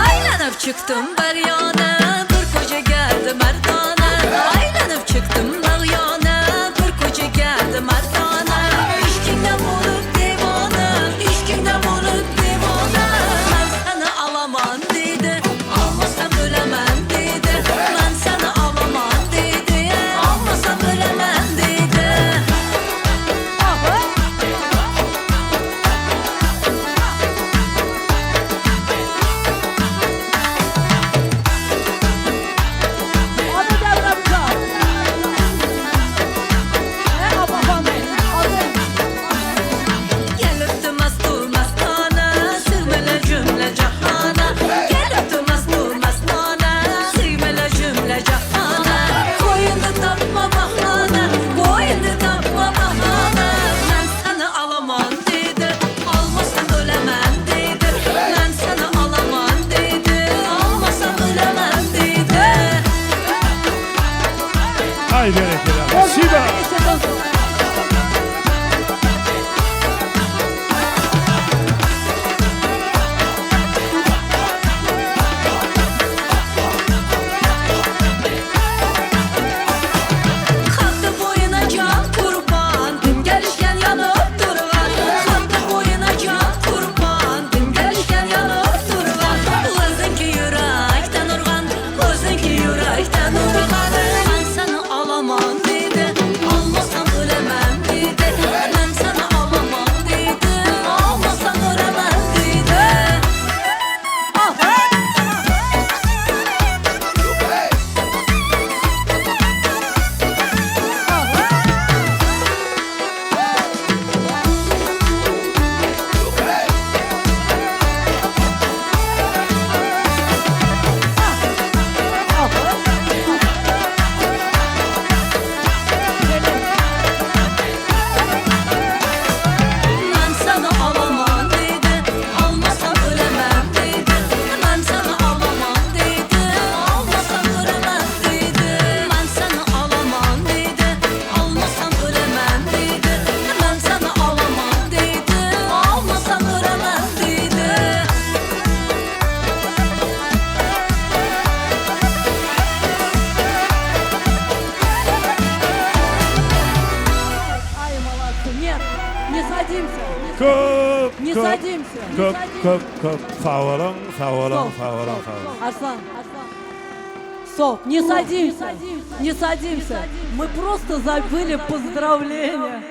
Aylanıp çıktım baryona Bir koca geldi merdana Aylanıp çıktım baryona Bir koca geldi merdana İşkinden bulup divana İşkinden bulup divana Ben sana alamam dedi Almasam ölemem dedi Ben sana alamam dedi Almasam ölemem dedi Gel öptüm astu mastana Sığmele cümle cahana Gel öptüm astu mastana Sığmele cümle cahana Koyundu tapma bahana Koyundu tapma bahana Ben sana alamam dedi Almasam ölemem dedi Ben sana alamam dedi Almasam ölemem dedi Hay bereketler. Siba. Hattı boyuna can kurban Dün gelişken yanıp durgan Hattı boyuna can kurban Dün gelişken yanıp durgan Özünki yürekten urgan Özünki yürekten urgan Ben sana alamam dedi Almasam ölemem dedi Ben sana alamam dedi Almasam ölemem dedi Ben sana alamam dedi Almasam ölemem dedi Ben sana alamam dedi Almasam ölemem dedi Ben sana alamam dedi Almasam ölemem dedi Ben sana alamam dedi Almasam ölemem dedi Ай, молодцы. Нет, не садимся. Köp, Не köp, садимся. не köp, садимся. köp, köp. Sağ olun, sağ olun, Стоп, sağ olun, стоп, sağ olun. Аслан, стоп, не садимся. Не садимся. Мы просто забыли поздравления.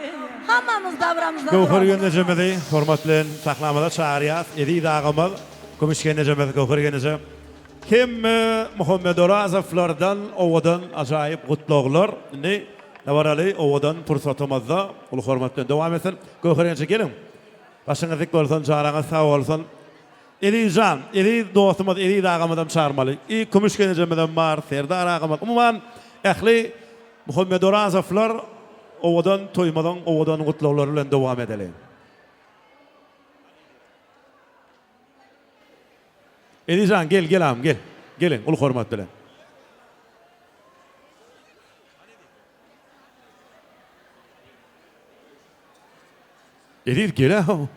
Hammamiz davramizda. Gowhar necemedi, hormatlan saklamada çağırıyat, edi dağımız, Gümüşken necemedi, Gowhar nece. Kim Muhammed Orazovlardan, ovadan acayip kutluğlar. Ne? Navarali ovadan fırsatımızda, ulu hormatlan devam etsin. Gowhar nece gelin. Başınız dik bolsun, jarağınız sağ olsun. Elican, eli dostumuz, eli dağamadan çağırmalı. İyi kumuş genecemeden var, Serdar ağamalı. Umuman, ehli Muhammed Orazovlar ovadan toymadan, ovadan kutlovlarıyla devam edelim. Elican gel ağam, gel. Gelin, ulu hormat bilen. Elif gel ağam.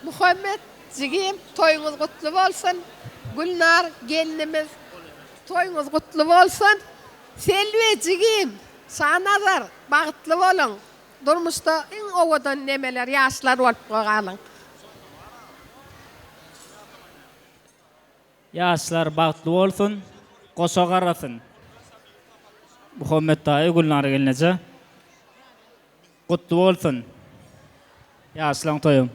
Muhammed Zigim toyunuz kutlu olsun. Gülnar gelinimiz toyunuz kutlu olsun. Selvi Zigim sanazar bağıtlı olun. Durmuşta en ovadan nemeler yaşlar olup kalın. Yaşlar bağıtlı olsun, koşa karasın. Muhammed dayı Gülnar gelinece kutlu olsun. Yaşlan toyum.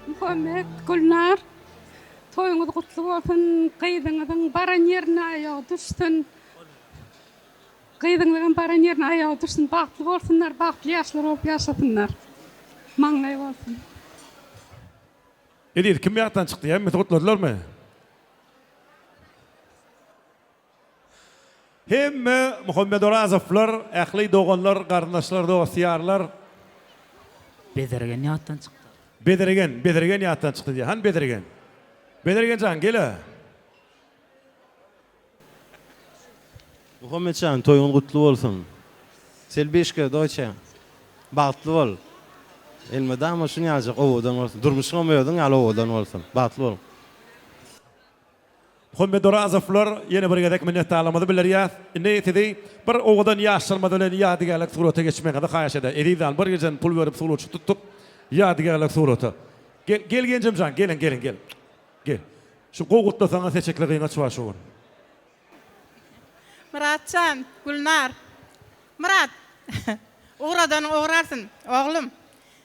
Muhammed Gülnar toyunuz kutlu olsun. Kıydığınızın baran yerine ayağı düşsün. Kıydığınızın baran yerine ayağı düşsün. Bağıtlı olsunlar, bağıtlı yaşlar olup yaşasınlar. Mangay olsun. Elif kim yaktan çıktı ya? Kutladılar mı? Hem Muhammed Orazovlar, ehli doğanlar, kardeşler, dostiyarlar. Bedirgen yattan çıktı. Bedirgen yattan çıktı diye. Han Bedirgen? Bedirgen can gele. Muhammed can toyun kutlu olsun. Selbeşke doyça. Bağıtlı ol. Elmede ama şunu yazacak ovadan olsun. Durmuşun olmayordun al ovadan olsun. Bağıtlı ol. Muhammed Orazovlar yeni bir gedek minnet alamadı bilir ya. Ne etedi? Bir ovadan yaşlanmadan önce yadigarlık surata geçmeye kadar kayaş eder. Elif'den bir gecen pul verip suluçu tutup yadigarlık surata. Gel gencim can, gelin. Gel. Şu qoğutla sana seçekliğine çuvaş olun. Muratcan, Gülnar. Murat, uğradan uğrarsın, oğlum.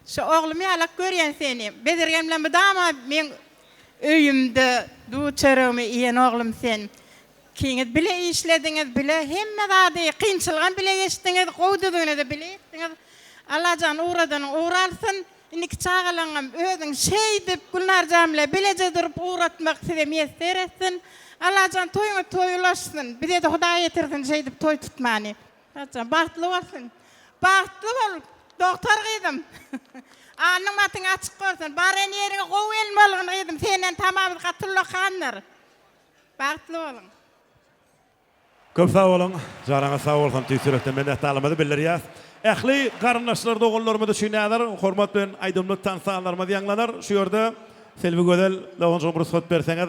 Şu oğlum yalak görüyen seni. Bedirgenle mi dama men öyümde duçarımı iyen oğlum sen. Kiniz bile işlediniz bile hemme dadi kıyınçılgan bile geçtiniz, kovduduğunu da bile ettiniz. Allah'can uğradan uğrarsın. İndik çağılanım özün şey deyip Gülnar Camile bilece durup uğratmak size miyester etsin. Allah'can toyunu toyulaşsın. Bir de Huda yetirsin şey deyip toy tutmani. Allah'can bağıtlı olsun. Bağıtlı ol. Doktor kıydım. Anın matın açık olsun. Baren yerine kovu elmalığın kıydım. Senden tamamı katıllı kanlar. Bağıtlı olun. Köp sağ olun. Jarana sağ olun. Tüysürükten minnet alamadı bilir ya. Ehli karınlaşlar doğullarımı da şüynədir. Hormat bilen aydınlık tansanlarımı yanlanar. Şu yerde Selvi Gödel Doğan Cumhuriyet söz berseniz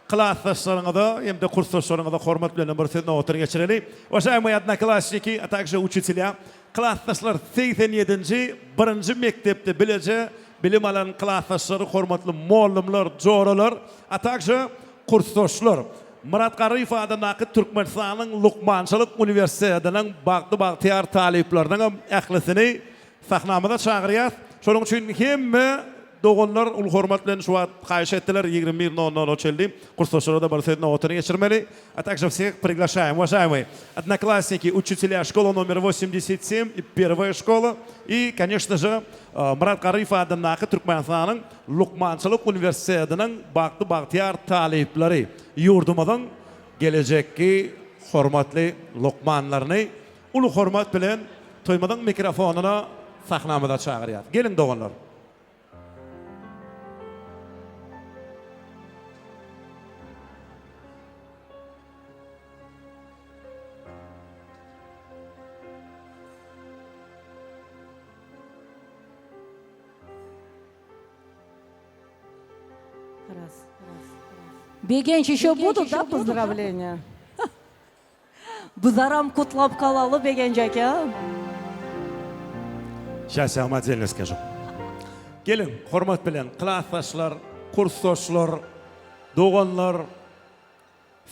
klasslarına da hem de kurslarına da hormat bilen bir sözünü otur geçirelim. Уважаемые одноклассники, а также учителя, klasslar 87-ci 1-ci mektepte bilece bilim alan klassları hormatlı muallimler, joralar, a также kurslar. Murat Qarif adındaki Türkmenistan'ın Lukmançılık Üniversitesi'nin bağlı taliplerinin ehlisini sahnamada çağırıyaz. Şunun için hem doğanlar ul hormat bilen şu an kayiş ettiler 21:00 çeldi. Kursdaşları da bir sözünü oturun geçirmeli. А также всех приглашаем, уважаемые одноклассники, учителя школы номер 87, первая школа. И, конечно же, Murat Qarif adındaki Türkmenistan'ın Lukmançılık Üniversitesi'nin bağlı talipleri. Yurdumuzun gelecekki hormatlı Lukmanlarını ulu hormat bilen toymadan mikrofonuna sahnamada çağırıyaz. Gelin doğanlar. Бегенч еще будут, да, поздравления? Бызарам кутлап калалы Бегенчак, а? Сейчас я вам отдельно скажу. Gelin, hormat bilen klassdaşlar, kursdaşlar, doğanlar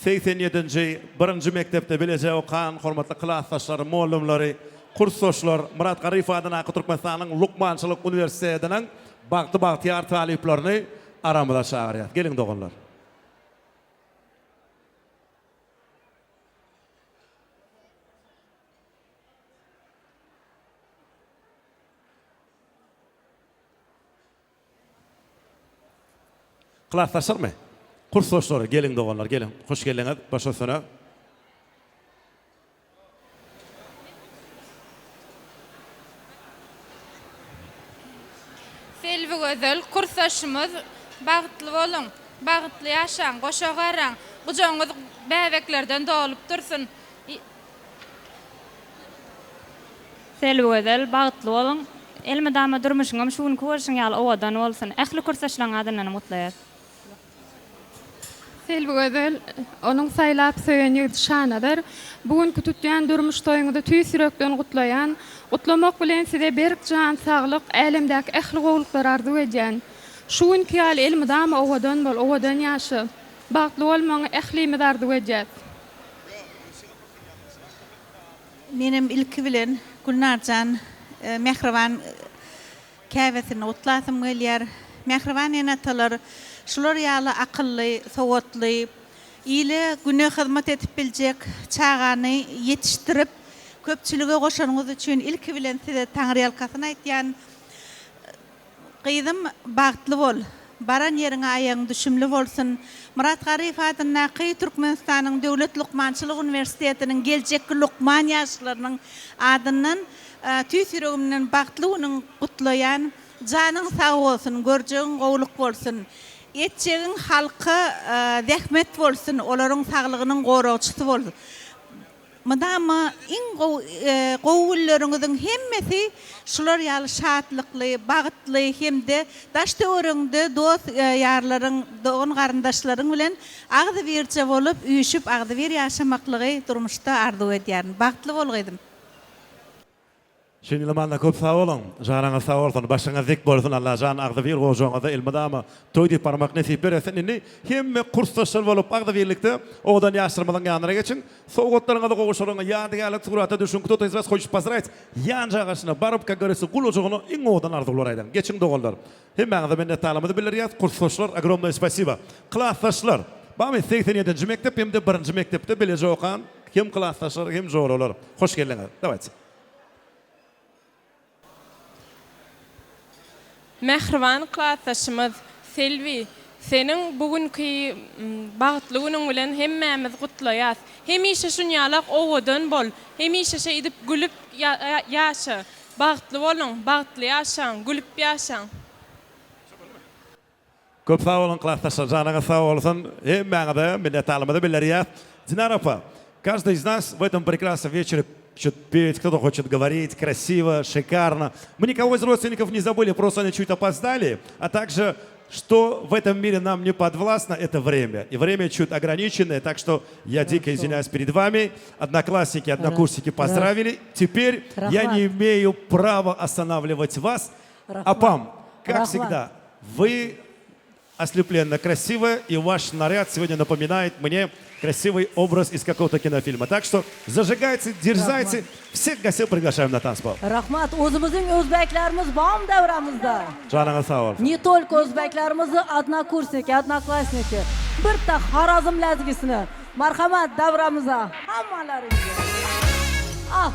87-ci 1-ci mektepte bilece okan hormatly klassdaşlar, muallimleri, kursdaşlar Murat Qarif adındaki Türkmenistan'ın Lukmançılık Üniversitesi'nin Bahtiyar taliplerini aramıda çağırıyat. Gelin doğanlar. Kılartaşır mı? Kurs dostları gelin doğanlar gelin. Hoş geldiniz. Başa sona. Selvi gözel kursaşımız bagıtlı bolun, bagıtlı yaşan, goşa garan, gujoňyz bäbeklerden dolup dursun. Selvi gözel bagıtlı bolun, elmedama durmuşyňam şuň körşiň ýaly owadan bolsun. Ähli kursaşlaryň adyna mutlaýat. Selvi gözel onuň saýlap söýeni şanadyr. Bugünkü tutýan durmuş toýuňyzda tüý sürekden gutlaýan, gutlamak bilen size berk jan saglyk, älemdäki ähli gowluklar arzu edýän. Şuňky ýaly elmedama owadan bol, owadan ýaşy. Bagtly bolmagy ählimi arzu edýär. Menim ilki bilen Gülnarjan Mehriban käbesini utlasym gelýär. Mehriban enatalar şular ýaly akylly, sowatly, ýyly güne hyzmat edip biljek çağany ýetişdirip köpçülige goşanyňyz üçin ilki bilen size taňry ýalkasyny aýtýan. Gyzym bagtly bol. Baran ýeriňe aýagyň düşümli bolsun. Murat Garif adyna Türkmenistanyň Döwlet Lukmançylyk Uniwersitetiniň geljekki lukman ýaşlarynyň adyndan tüý süregimden bagtly unyň gutlaýan, janyň sag bolsun, görjegiň gowluk bolsun. Etçegiň halky zähmet bolsun, olaryň saglygynyň goragçysy bolsun. Madama iň gowullaryňyzyň hemmesi şular ýaly şatlykly, bagtly hemde daş töwerinde dost ýarlaryň, dogan garyndaşlaryň bilen agdy berçe bolup, üýüşüp agdy ber ýaşamaklygy durmuşda arzu edýär. Bagtly bolgaýdym. Şeýle manda köp sag bolun. Janaňyz sag bolsun, başyňyz dik bolsun. Allah jan agdy bir gojoňyza elmedama toýdy parmak nesip beresen inni hemme kursdaşlar bolup agdy birlikde odan ýaşdyrmadan ýanyna geçiň. Sowgatlaryňyza gowuşaryňa ýadygarlyk surata düşün kto tezbas goýup pasraýt. Ýan jagaşyna baryp kagarysy gulujogyny iň odan arzular aýdan. Geçiň dogallar. Hemmeňize men de talamydy bilýär. Kursdaşlar огромное спасибо. Klassdaşlar. Bamy 87-nji mektep hem de 1-nji mektepde bilje okan hem klassdaşlar hem joglalar. Hoş geldiňiz. Dawat. Mehriban klassdaşymyz Selvi, seniň bugünkü bagtlygynyň bilen hemmämiz gutlaýas. Hemişe şunýalak owadan bol, hemişe şeýdip gülüp ýaşa. Bagtly bolun, bagtly ýaşaň, gülüp ýaşaň. Köp sag bolun klassdaşlar, janaňyz sag bolsun. Hemmäňize men talamydy bilýär. Dinar apa, каждый из нас в этом прекрасном вечере хочет петь, кто-то хочет говорить красиво, шикарно. Мы никого из родственников не забыли, просто они чуть опоздали. А также, что в этом мире нам не подвластно, это время. И время чуть ограниченное, так что я дико извиняюсь перед вами. Одноклассники, однокурсники поздравили. Теперь я не имею права останавливать вас. Апам, как всегда, вы ослепленно красивая, и ваш наряд сегодня напоминает мне красивый образ из какого-то кинофильма. Так что зажигайте, дерзайте. Всех гостей приглашаем на танцпол. Rahmat, özümüzün özbeklerimiz bam devramızda. Canına sağ ol. Ne только özbeklerimizi однокурсники, одноклассники. Bir ta Xorazm lezgisini. Marhamat devramıza. Hammalaringizga. Ah.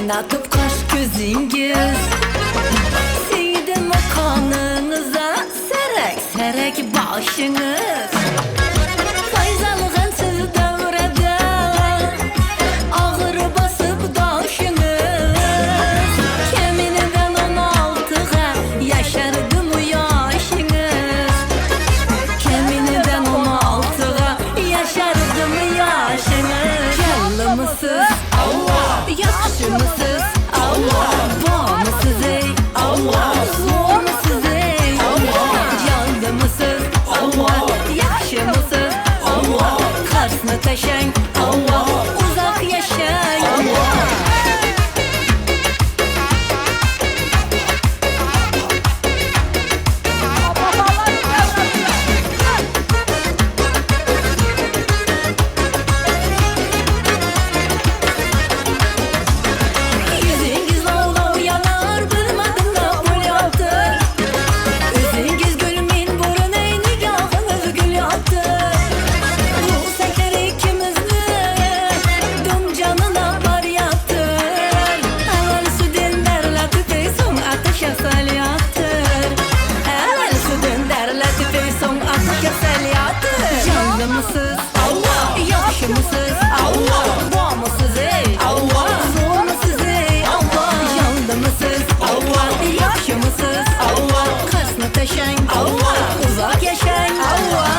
Oynatıp kaş gözünüz, sevdim kanınıza, serek serek başınız. Fayzalığın siz devrede, ağır basıp daşınız. Kemininden 16'a yaşardım yaşınız. Kemininden 16'a yaşardım yaşınız. Kelli misiniz? Yakşı mısınız? Allah! Var mısınız ey? Allah! Zor musunuz ey? Allah! Yandı mısınız? Allah! Karsını taşıyın Allah, uzak yaşayın Allah. Yüzünüz lağlav yanar, bilmedim ne buluyordu. Yüzünüz gülmeyin, burun ey nigahınız gül yaptı. Bu seker ikimizni, dum canına bar yaptır. Evvel sütün derletip ey son ateşe sel yaktır. Evvel sütün derletip ey son ateşe sel yaktır. Canlı mısınız? Allah. Yakşı mısınız? Allah. Var mısınız ey? Allah. Zor musunuz ey? Allah. Yandı mısınız? Allah. Yakşı mısınız? Allah. Karsını taşıyın Allah. Uzak yaşayın Allah.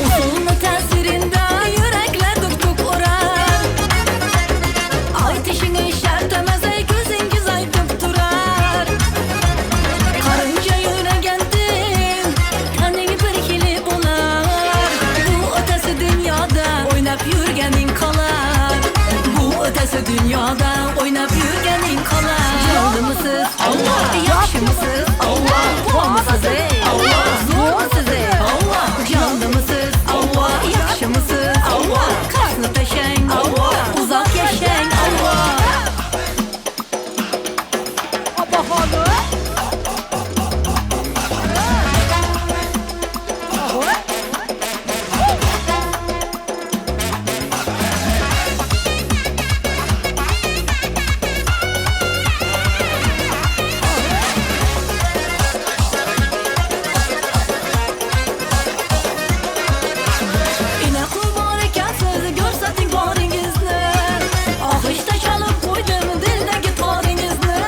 Usulunu tesirinde yürekler tuk tuk uğrar. Ateşini işartemez ey gözünüz aytıp durar. Karınca yüregendim, kanını bir kili bular. Bu ötesi dünyada oynap yürgenin kalar. Bu ötesi dünyada oynap yürgenin kalar. Yandı mısınız? Allah. Yakşı mısınız? Allah. Var mısınız ey? Allah. Zor musunuz ey? Allah. Yandı mısınız? Allah. Yakşı mısınız? Allah. Karsını taşıyın Allah. Uzak yaşayın Allah. İne kurban iken sizi görsetin baringizni. Ahışta çalıp koydum dildeki taringizni.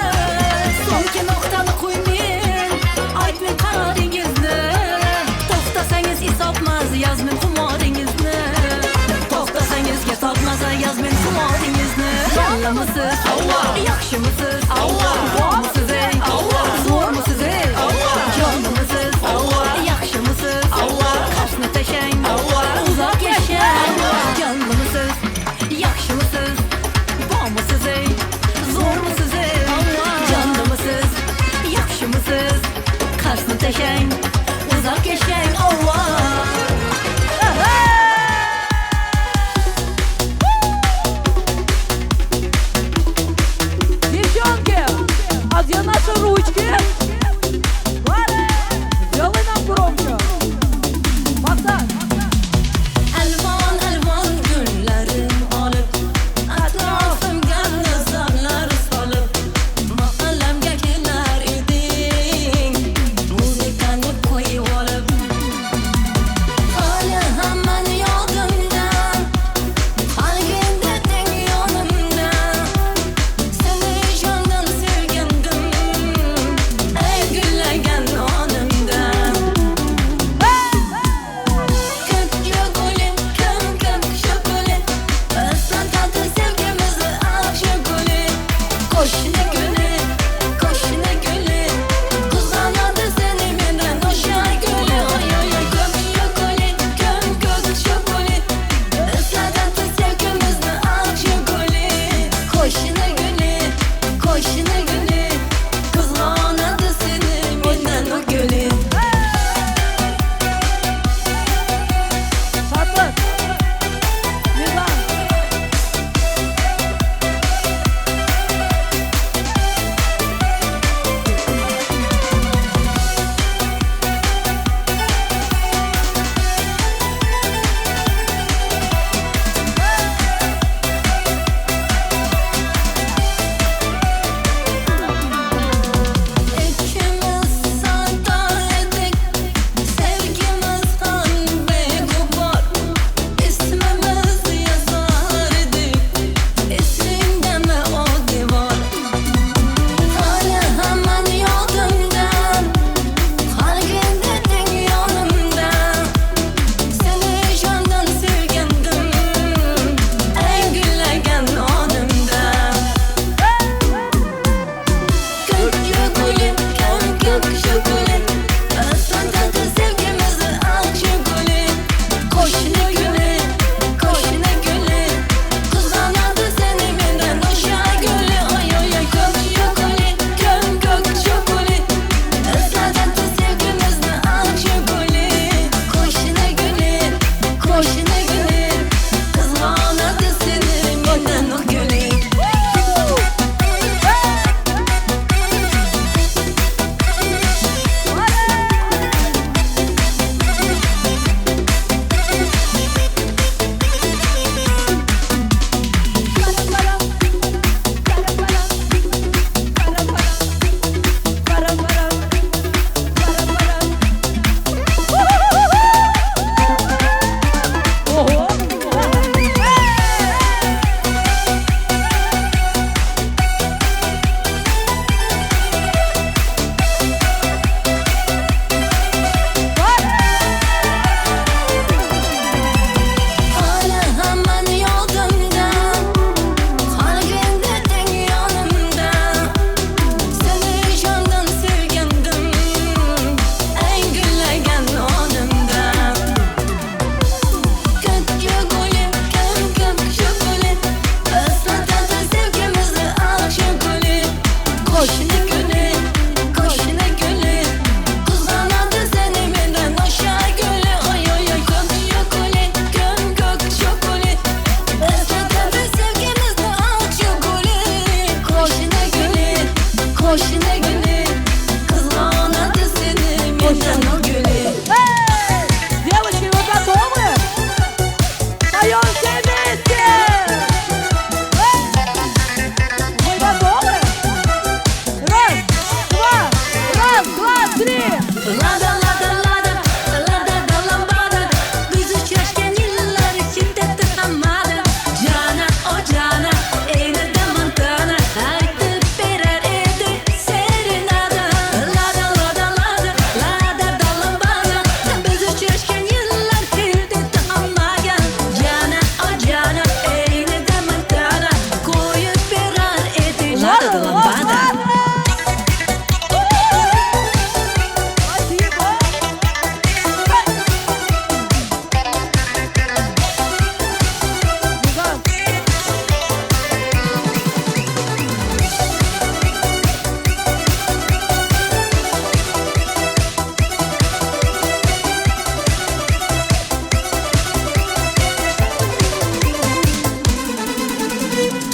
Sonki noktani koymayın, aytmayın kararingizni. To'xtasangiz isopmaz, yazmayın xumoringizni. To'xtasangiz ketolmaz, yazmayın xumoringizni. Yanlı mısınız? Allah. Yaxshi mısınız? Allah. Bor mısınız ey? Allah. Zo'r mısınız ey? Allah. Yanlı mısınız? Allah. Yaxshi mısınız? Allah. Karsını taşıyın Allah. Uzak yaşayın Allah. Yanlı mısınız? Yaxshi mısınız? Bor mısınız ey? Zo'r mısınız ey? Allah. Yanlı mısınız? Yaxshi mısınız? Karsını taşıyın uzak yaşayın Allah.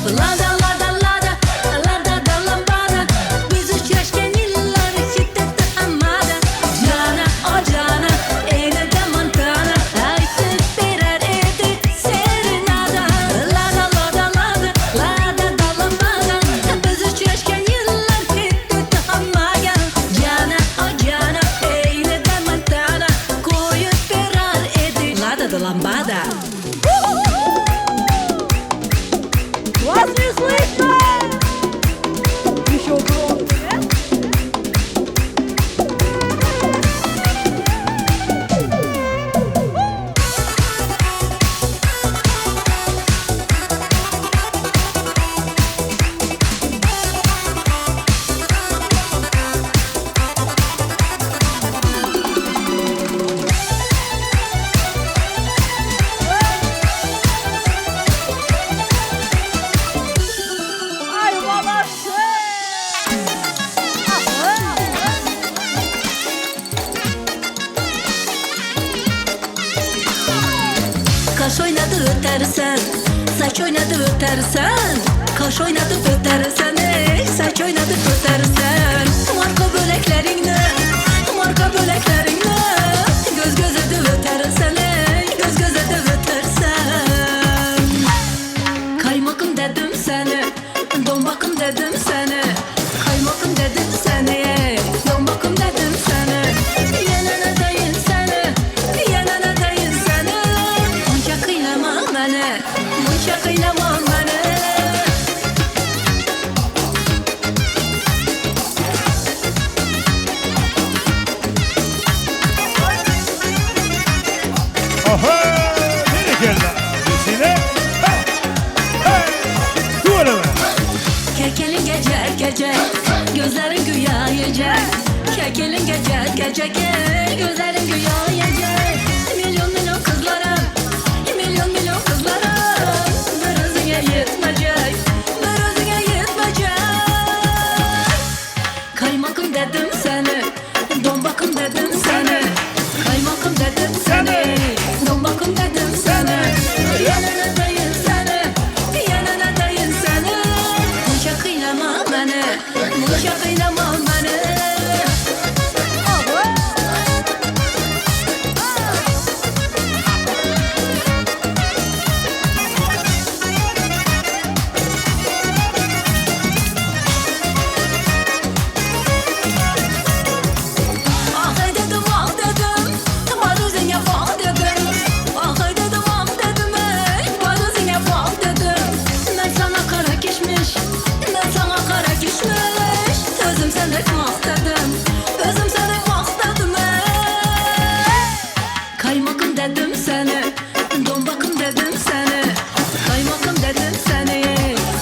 Lada lada lada lada da lambada Biz uçuşken yıllar şiddette hamada Cana o cana eyle de mantana Aytıp birer edik serenada Lada lada lada lada da lambada Biz uçuşken yıllar şiddette hamada Cana o cana eyle de mantana Koyup birer edik Lada da lambada Was nicht слышно? Еще громче. Ай, молодцы! Kaş oynadı ötersen, saç oynadı ötersen Kaş oynadı ötersen, saç oynadı ötersen Marka böleklerinle, marka böleklerinle Göz göze de ötersen, göz göze de ötersen Kaymakım dedim seni, dombakım dedim seni Kaymakım dedim seni, dombakım dedim seni Yanına dayın seni, yanına dayın seni Munca kıynama beni, munca kıynama beni Oho! Nereye geldi? Nesine? Duvarı mı? Kekelin gece gece, gözlerin güya yiyecek Kekelin gece gece, gözlerin güya yiyecek Milyon milyon kızlarım, milyon milyon kızlarım Bir özüne yetmeyecek, bir özüne yetmeyecek Kaymakım dedim seni, dombakım dedim seni Kaymakım dedim seni, dombakım dedim seni Yanına dayın seni, yanına dayın seni Munca kıynama beni, munca kıynama beni Ah ay dedim ah dedim, var özüne bak dedim Ah ay dedim ah dedim, var özüne bak dedim Ben sana kara geçmiş, ben sana kara geçmiş Özüm sende bak dedim, özüm sende bak dedim Kaymakım dedim seni, dombakım dedim seni Kaymakım dedim seni,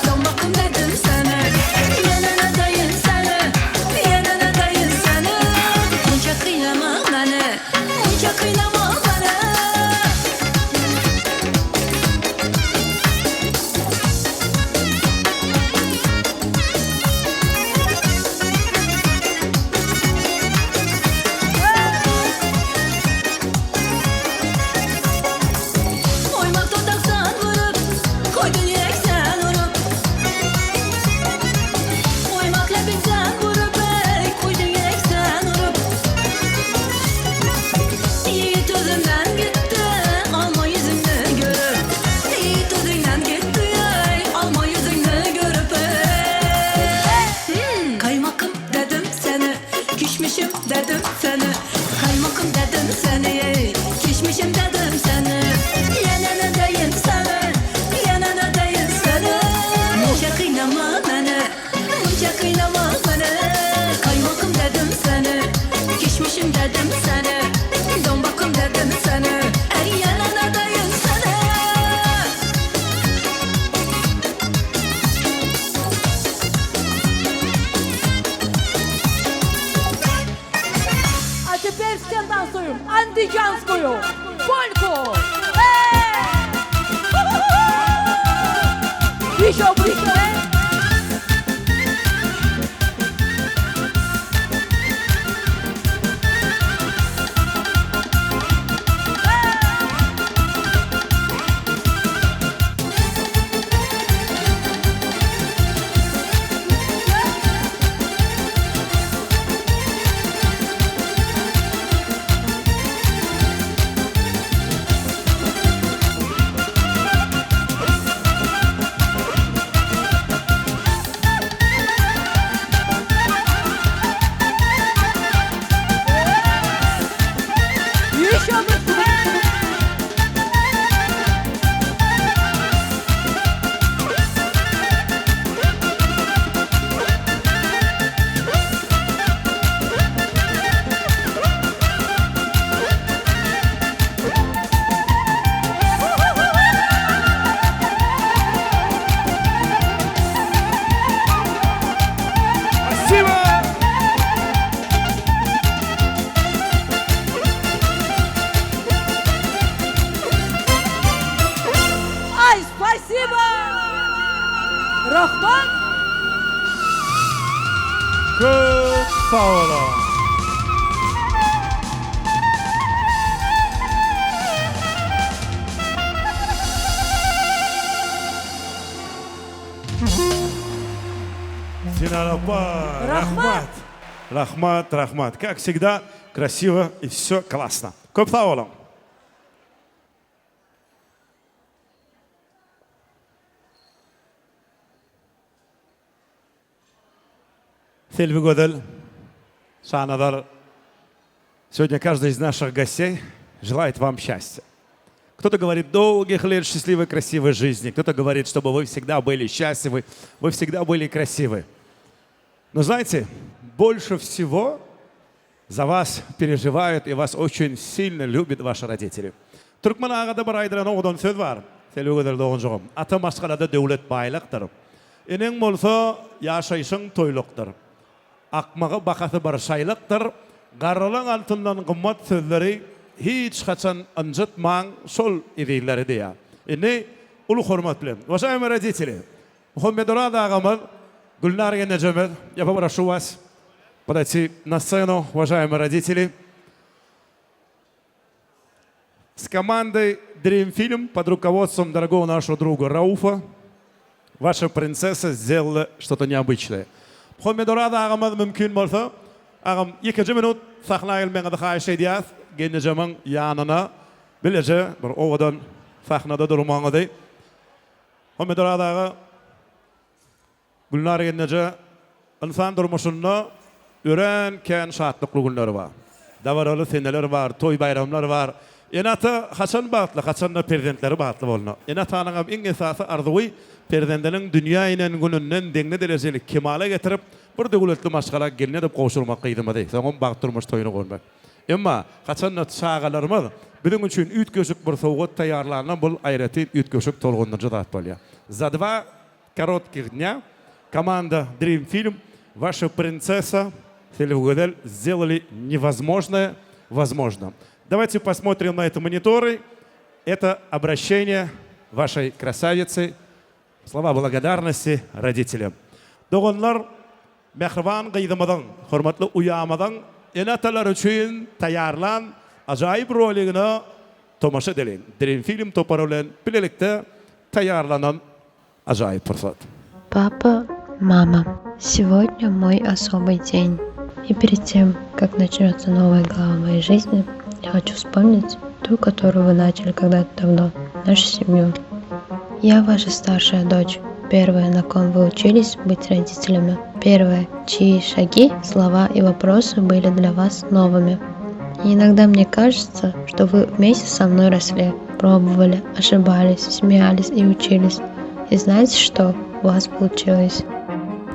dombakım dedim seni Yanına dayın seni, yanına dayın seni Munca kıynama beni, munca kıynama beni Oymak tutaksan vurup, koydun yürek sen vurup Oymak lepiksen vurup, koydun yürek sen vurup Yiğit özümden gitti, alma yüzünü görüp Yiğit özünden gitti, alma yüzünü görüp Kaymakım dedim seni, kişmişim dedim seni Kaymakım dedim seni, kişmişim dedim seni Yanına dayın seni, yanına dayın seni Munca kıynama beni, munca kıynama beni Kaymakım dedim seni, kişmişim dedim seni Dombakım dedim seni, yanına dayın seni А теперь все танцуем андижанскую польку. Еще ближе. Rahmat. Көп sağ olun. Динар апа, рахмат. Рахмат, рахмат. Как всегда, красиво и все классно. Көп sağ olun. Сельви Годель, Шанадар, сегодня каждый из наших гостей желает вам счастья. Кто-то говорит долгих лет счастливой, красивой жизни. Кто-то говорит, чтобы вы всегда были счастливы, вы всегда были красивы. Но знаете, больше всего за вас переживают и вас очень сильно любят ваши родители. Türkmen ağada bir aydıran oğudan söz var. Seli Gödel doğun жоğum. Ata maskalada devlet baylıqtır. Enen bolsa yaşayışın toyluqtır. Akmağı bakası bir şaylıqtır. Garrılın altından qımmat sözleri hiç kaçan incitmang sol ideyleri diye. Ene ulu hurmat bilen. Уважаемые родители, Мухаммедурад ağamız, Гульнар Янеджамед, я попрошу вас подойти на сцену, уважаемые родители. С командой Dream Film под руководством дорогого нашего друга Рауфа ваша принцесса сделала что-то необычное. Мухаммедурад ağamız mümkün bolsa, ağam 2 minut sahnaya gelmenizi xahiş ediyoruz. Gencemin yanına bilece bir oğudan sahnada durmanıdır. Mухаммедурад ağa Gülnar Gennece insan durmuşunda öğrenken şahatlıklı günleri var. Davaralı seneler var, toy bayramlar var. Enata haçan bağıtlı, haçan da prezidentleri bağıtlı olunu. Enata'nın en esası arzuğu prezidentinin dünya inen gününden dengne derecelik kemale getirip bir devletli maşgala gelin edip koşulmak kıydımı Son bağıt durmuş toyunu görmek. Ama haçan da çağalarımız bizim için üt köşük bir soğuk tayarlarına bu ayreti üt köşük tolğunlarca dağıt bolya. За 2 коротких дня команда Dream Film, ваша принцесса Сельви Годель сделали невозможное возможным. Давайте посмотрим на это мониторы. Это обращение вашей красавицы. Слова благодарности родителям. Doğanlar mehriban gıydımıdan, hürmetli uyamadan enatalar için tayarlan acayip rolüne tomaşa edelim. Dream Film toparlayan birlikte tayarlanan acayip fırsat. Папа, мама, сегодня мой особый день. И перед тем, как начнется новая глава моей жизни, я хочу вспомнить ту, которую вы начали когда-то давно, нашу семью. Я ваша старшая дочь, первая, на ком вы учились быть родителями. Первая, чьи шаги, слова и вопросы были для вас новыми. И иногда мне кажется, что вы вместе со мной росли, пробовали, ошибались, смеялись и учились. И знаете что? У вас получилось.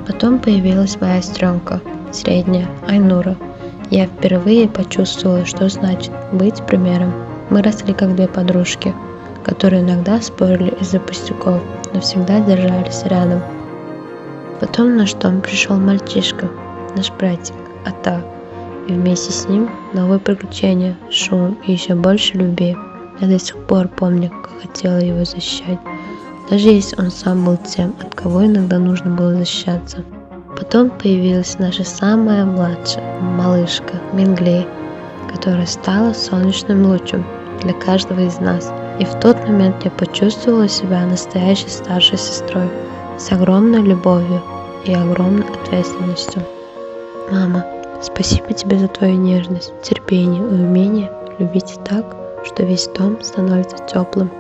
Потом появилась моя сестренка, средняя, Айнура. Я впервые почувствовала, что значит быть примером. Мы росли как 2 подружки, которые иногда спорили из-за пустяков, но всегда держались рядом. Потом в наш дом пришел мальчишка, наш братик, Ата. И вместе с ним новые приключения, шум и еще больше любви. Я до сих пор помню, как хотела его защищать. Даже если он сам был тем, от кого иногда нужно было защищаться. Потом появилась наша самая младшая, малышка Минглей, которая стала солнечным лучом для каждого из нас. И в тот момент я почувствовала себя настоящей старшей сестрой, с огромной любовью и огромной ответственностью. Мама, спасибо тебе за твою нежность, терпение и умение любить так, что весь дом становится теплым.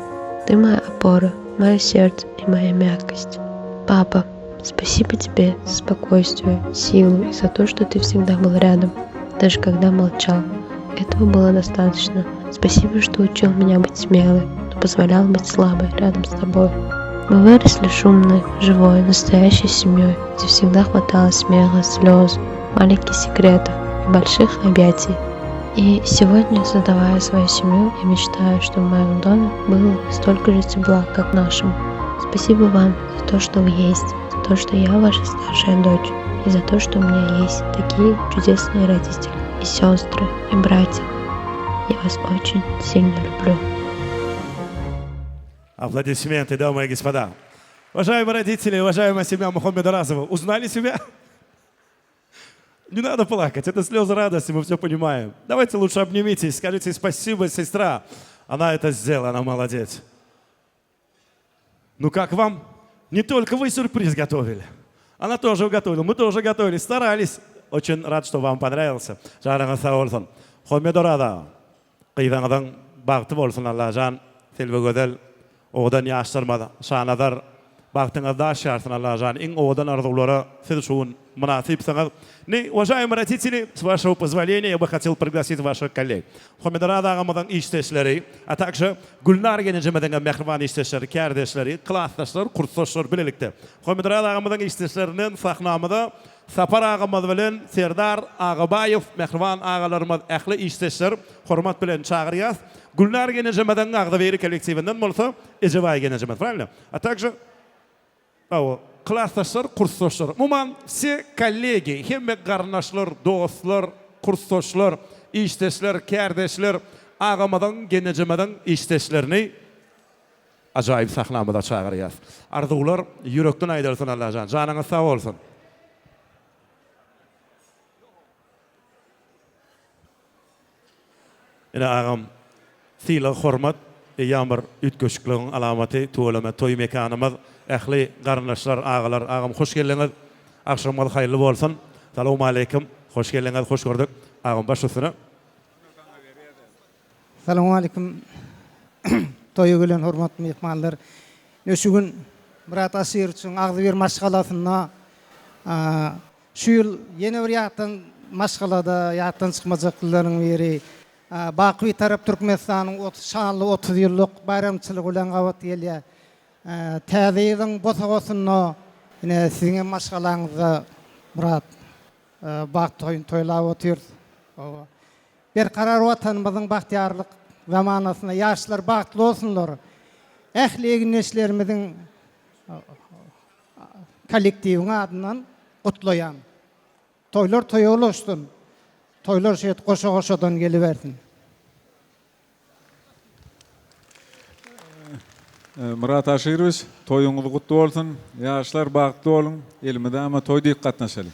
Ты моя опора, мое сердце и моя мягкость. Папа, спасибо тебе за спокойствие, силу и за то, что ты всегда был рядом, даже когда молчал. Этого было достаточно. Спасибо, что учил меня быть смелой, но позволял быть слабой рядом с тобой. Мы выросли шумной, живой, настоящей семьей, где всегда хватало смеха, слез, маленьких секретов и больших объятий. И сегодня, создавая свою семью, я мечтаю, что в моем доме было столько же тепла, как в нашем. Спасибо вам за то, что вы есть, за то, что я ваша старшая дочь, и за то, что у меня есть такие чудесные родители, и сестры, и братья. Я вас очень сильно люблю. Аплодисменты, дамы и господа. Уважаемые родители, уважаемая семья Мухаммеда Разова, узнали себя? Не надо плакать, это слезы радости, мы все понимаем. Давайте лучше обнимитесь, скажите спасибо, сестра. Она это сделала, она молодец. Ну как вам? Не только вы сюрприз готовили. Она тоже готовила, мы тоже готовили, старались. Очень рад, что вам понравился. Жарыңыз сау болсын. Мухаммед Орада, қиҙаңыҙың бағыты болсын, Алла жан, телбі gödel, oğdan yaşlarmadı, şanadar, бағытыңызда aşarsın, Алла жан, иң oğdan arzuları siz şuun münasipsiniz. Уважаемые родители, с вашего позволения, я бы хотел пригласить ваших коллег. Мухаммед Орада ағамыздың иштешлери, а также Гүлнар Генежемеден мехрибан иштешлери, кәрдешлери, классташлар, курсташлар билеlikte. Мухаммед Орада ағамыздың иштешлерinin сахнамыда Sapar ağamız bilen Serdar Ağabayev, mehriban ağalarımız, ähli işteşler, hormat bilen çağırıyaz. Gülnar Genejemeden Ağdaveri kollektivinden bolsa, Ecevay Genejemed, правильно? А также класстаşlar, kursdaşlar. Umuman, все коллеги, hemme garnaşlar, dostlar, kursdaşlar, işteşler, kärdeşler, ağamadan Genejemeden işteşlerini acayip sahnamada çağırıyaz. Arzular yürekten aydırsın Allah can. Canınız sağ olsun. Ine ağam sila hormat yağmur ütköşüklüğün alamati tuğlama toy mekanımız ähli garnaşlar ağalar ağam hoş geldiniz. Akşamınız hayırlı bolsun. Selamun aleyküm. Hoş geldiniz, hoş gördük. Ağam baş üstüne. Selamun aleyküm. Toyu gelen hormatly mehmanlar. Şu gün Murat Asir üçün Ağdabir maşgalasyna şu yıl yeni bir ýatdan maşgalada ýatdan çykmajaklaryň biri Baky tarap Türkmenistanyň şanly 30 ýyllyk bayramçylygy bilen gawat gelýär. Täzeýiň bosagosyna ine siziň maşgalaňyzda Murat bak toylap otyr. Bir karar watanymyzyň bahtiýarlyk zamanasyna ýaşlar bagtly bolsunlar. Ähli eginleşlerimiziň kollektiwiň adyndan gutlaýan. Toylar toýulaşdyn. Toylar şeýet goşa-goşadan gelibersin. Murat Aşiroviç, toyuňyz gutly bolsun. Ýaşlar bagtly bolun. Elmide ama toýda gatnaşaly.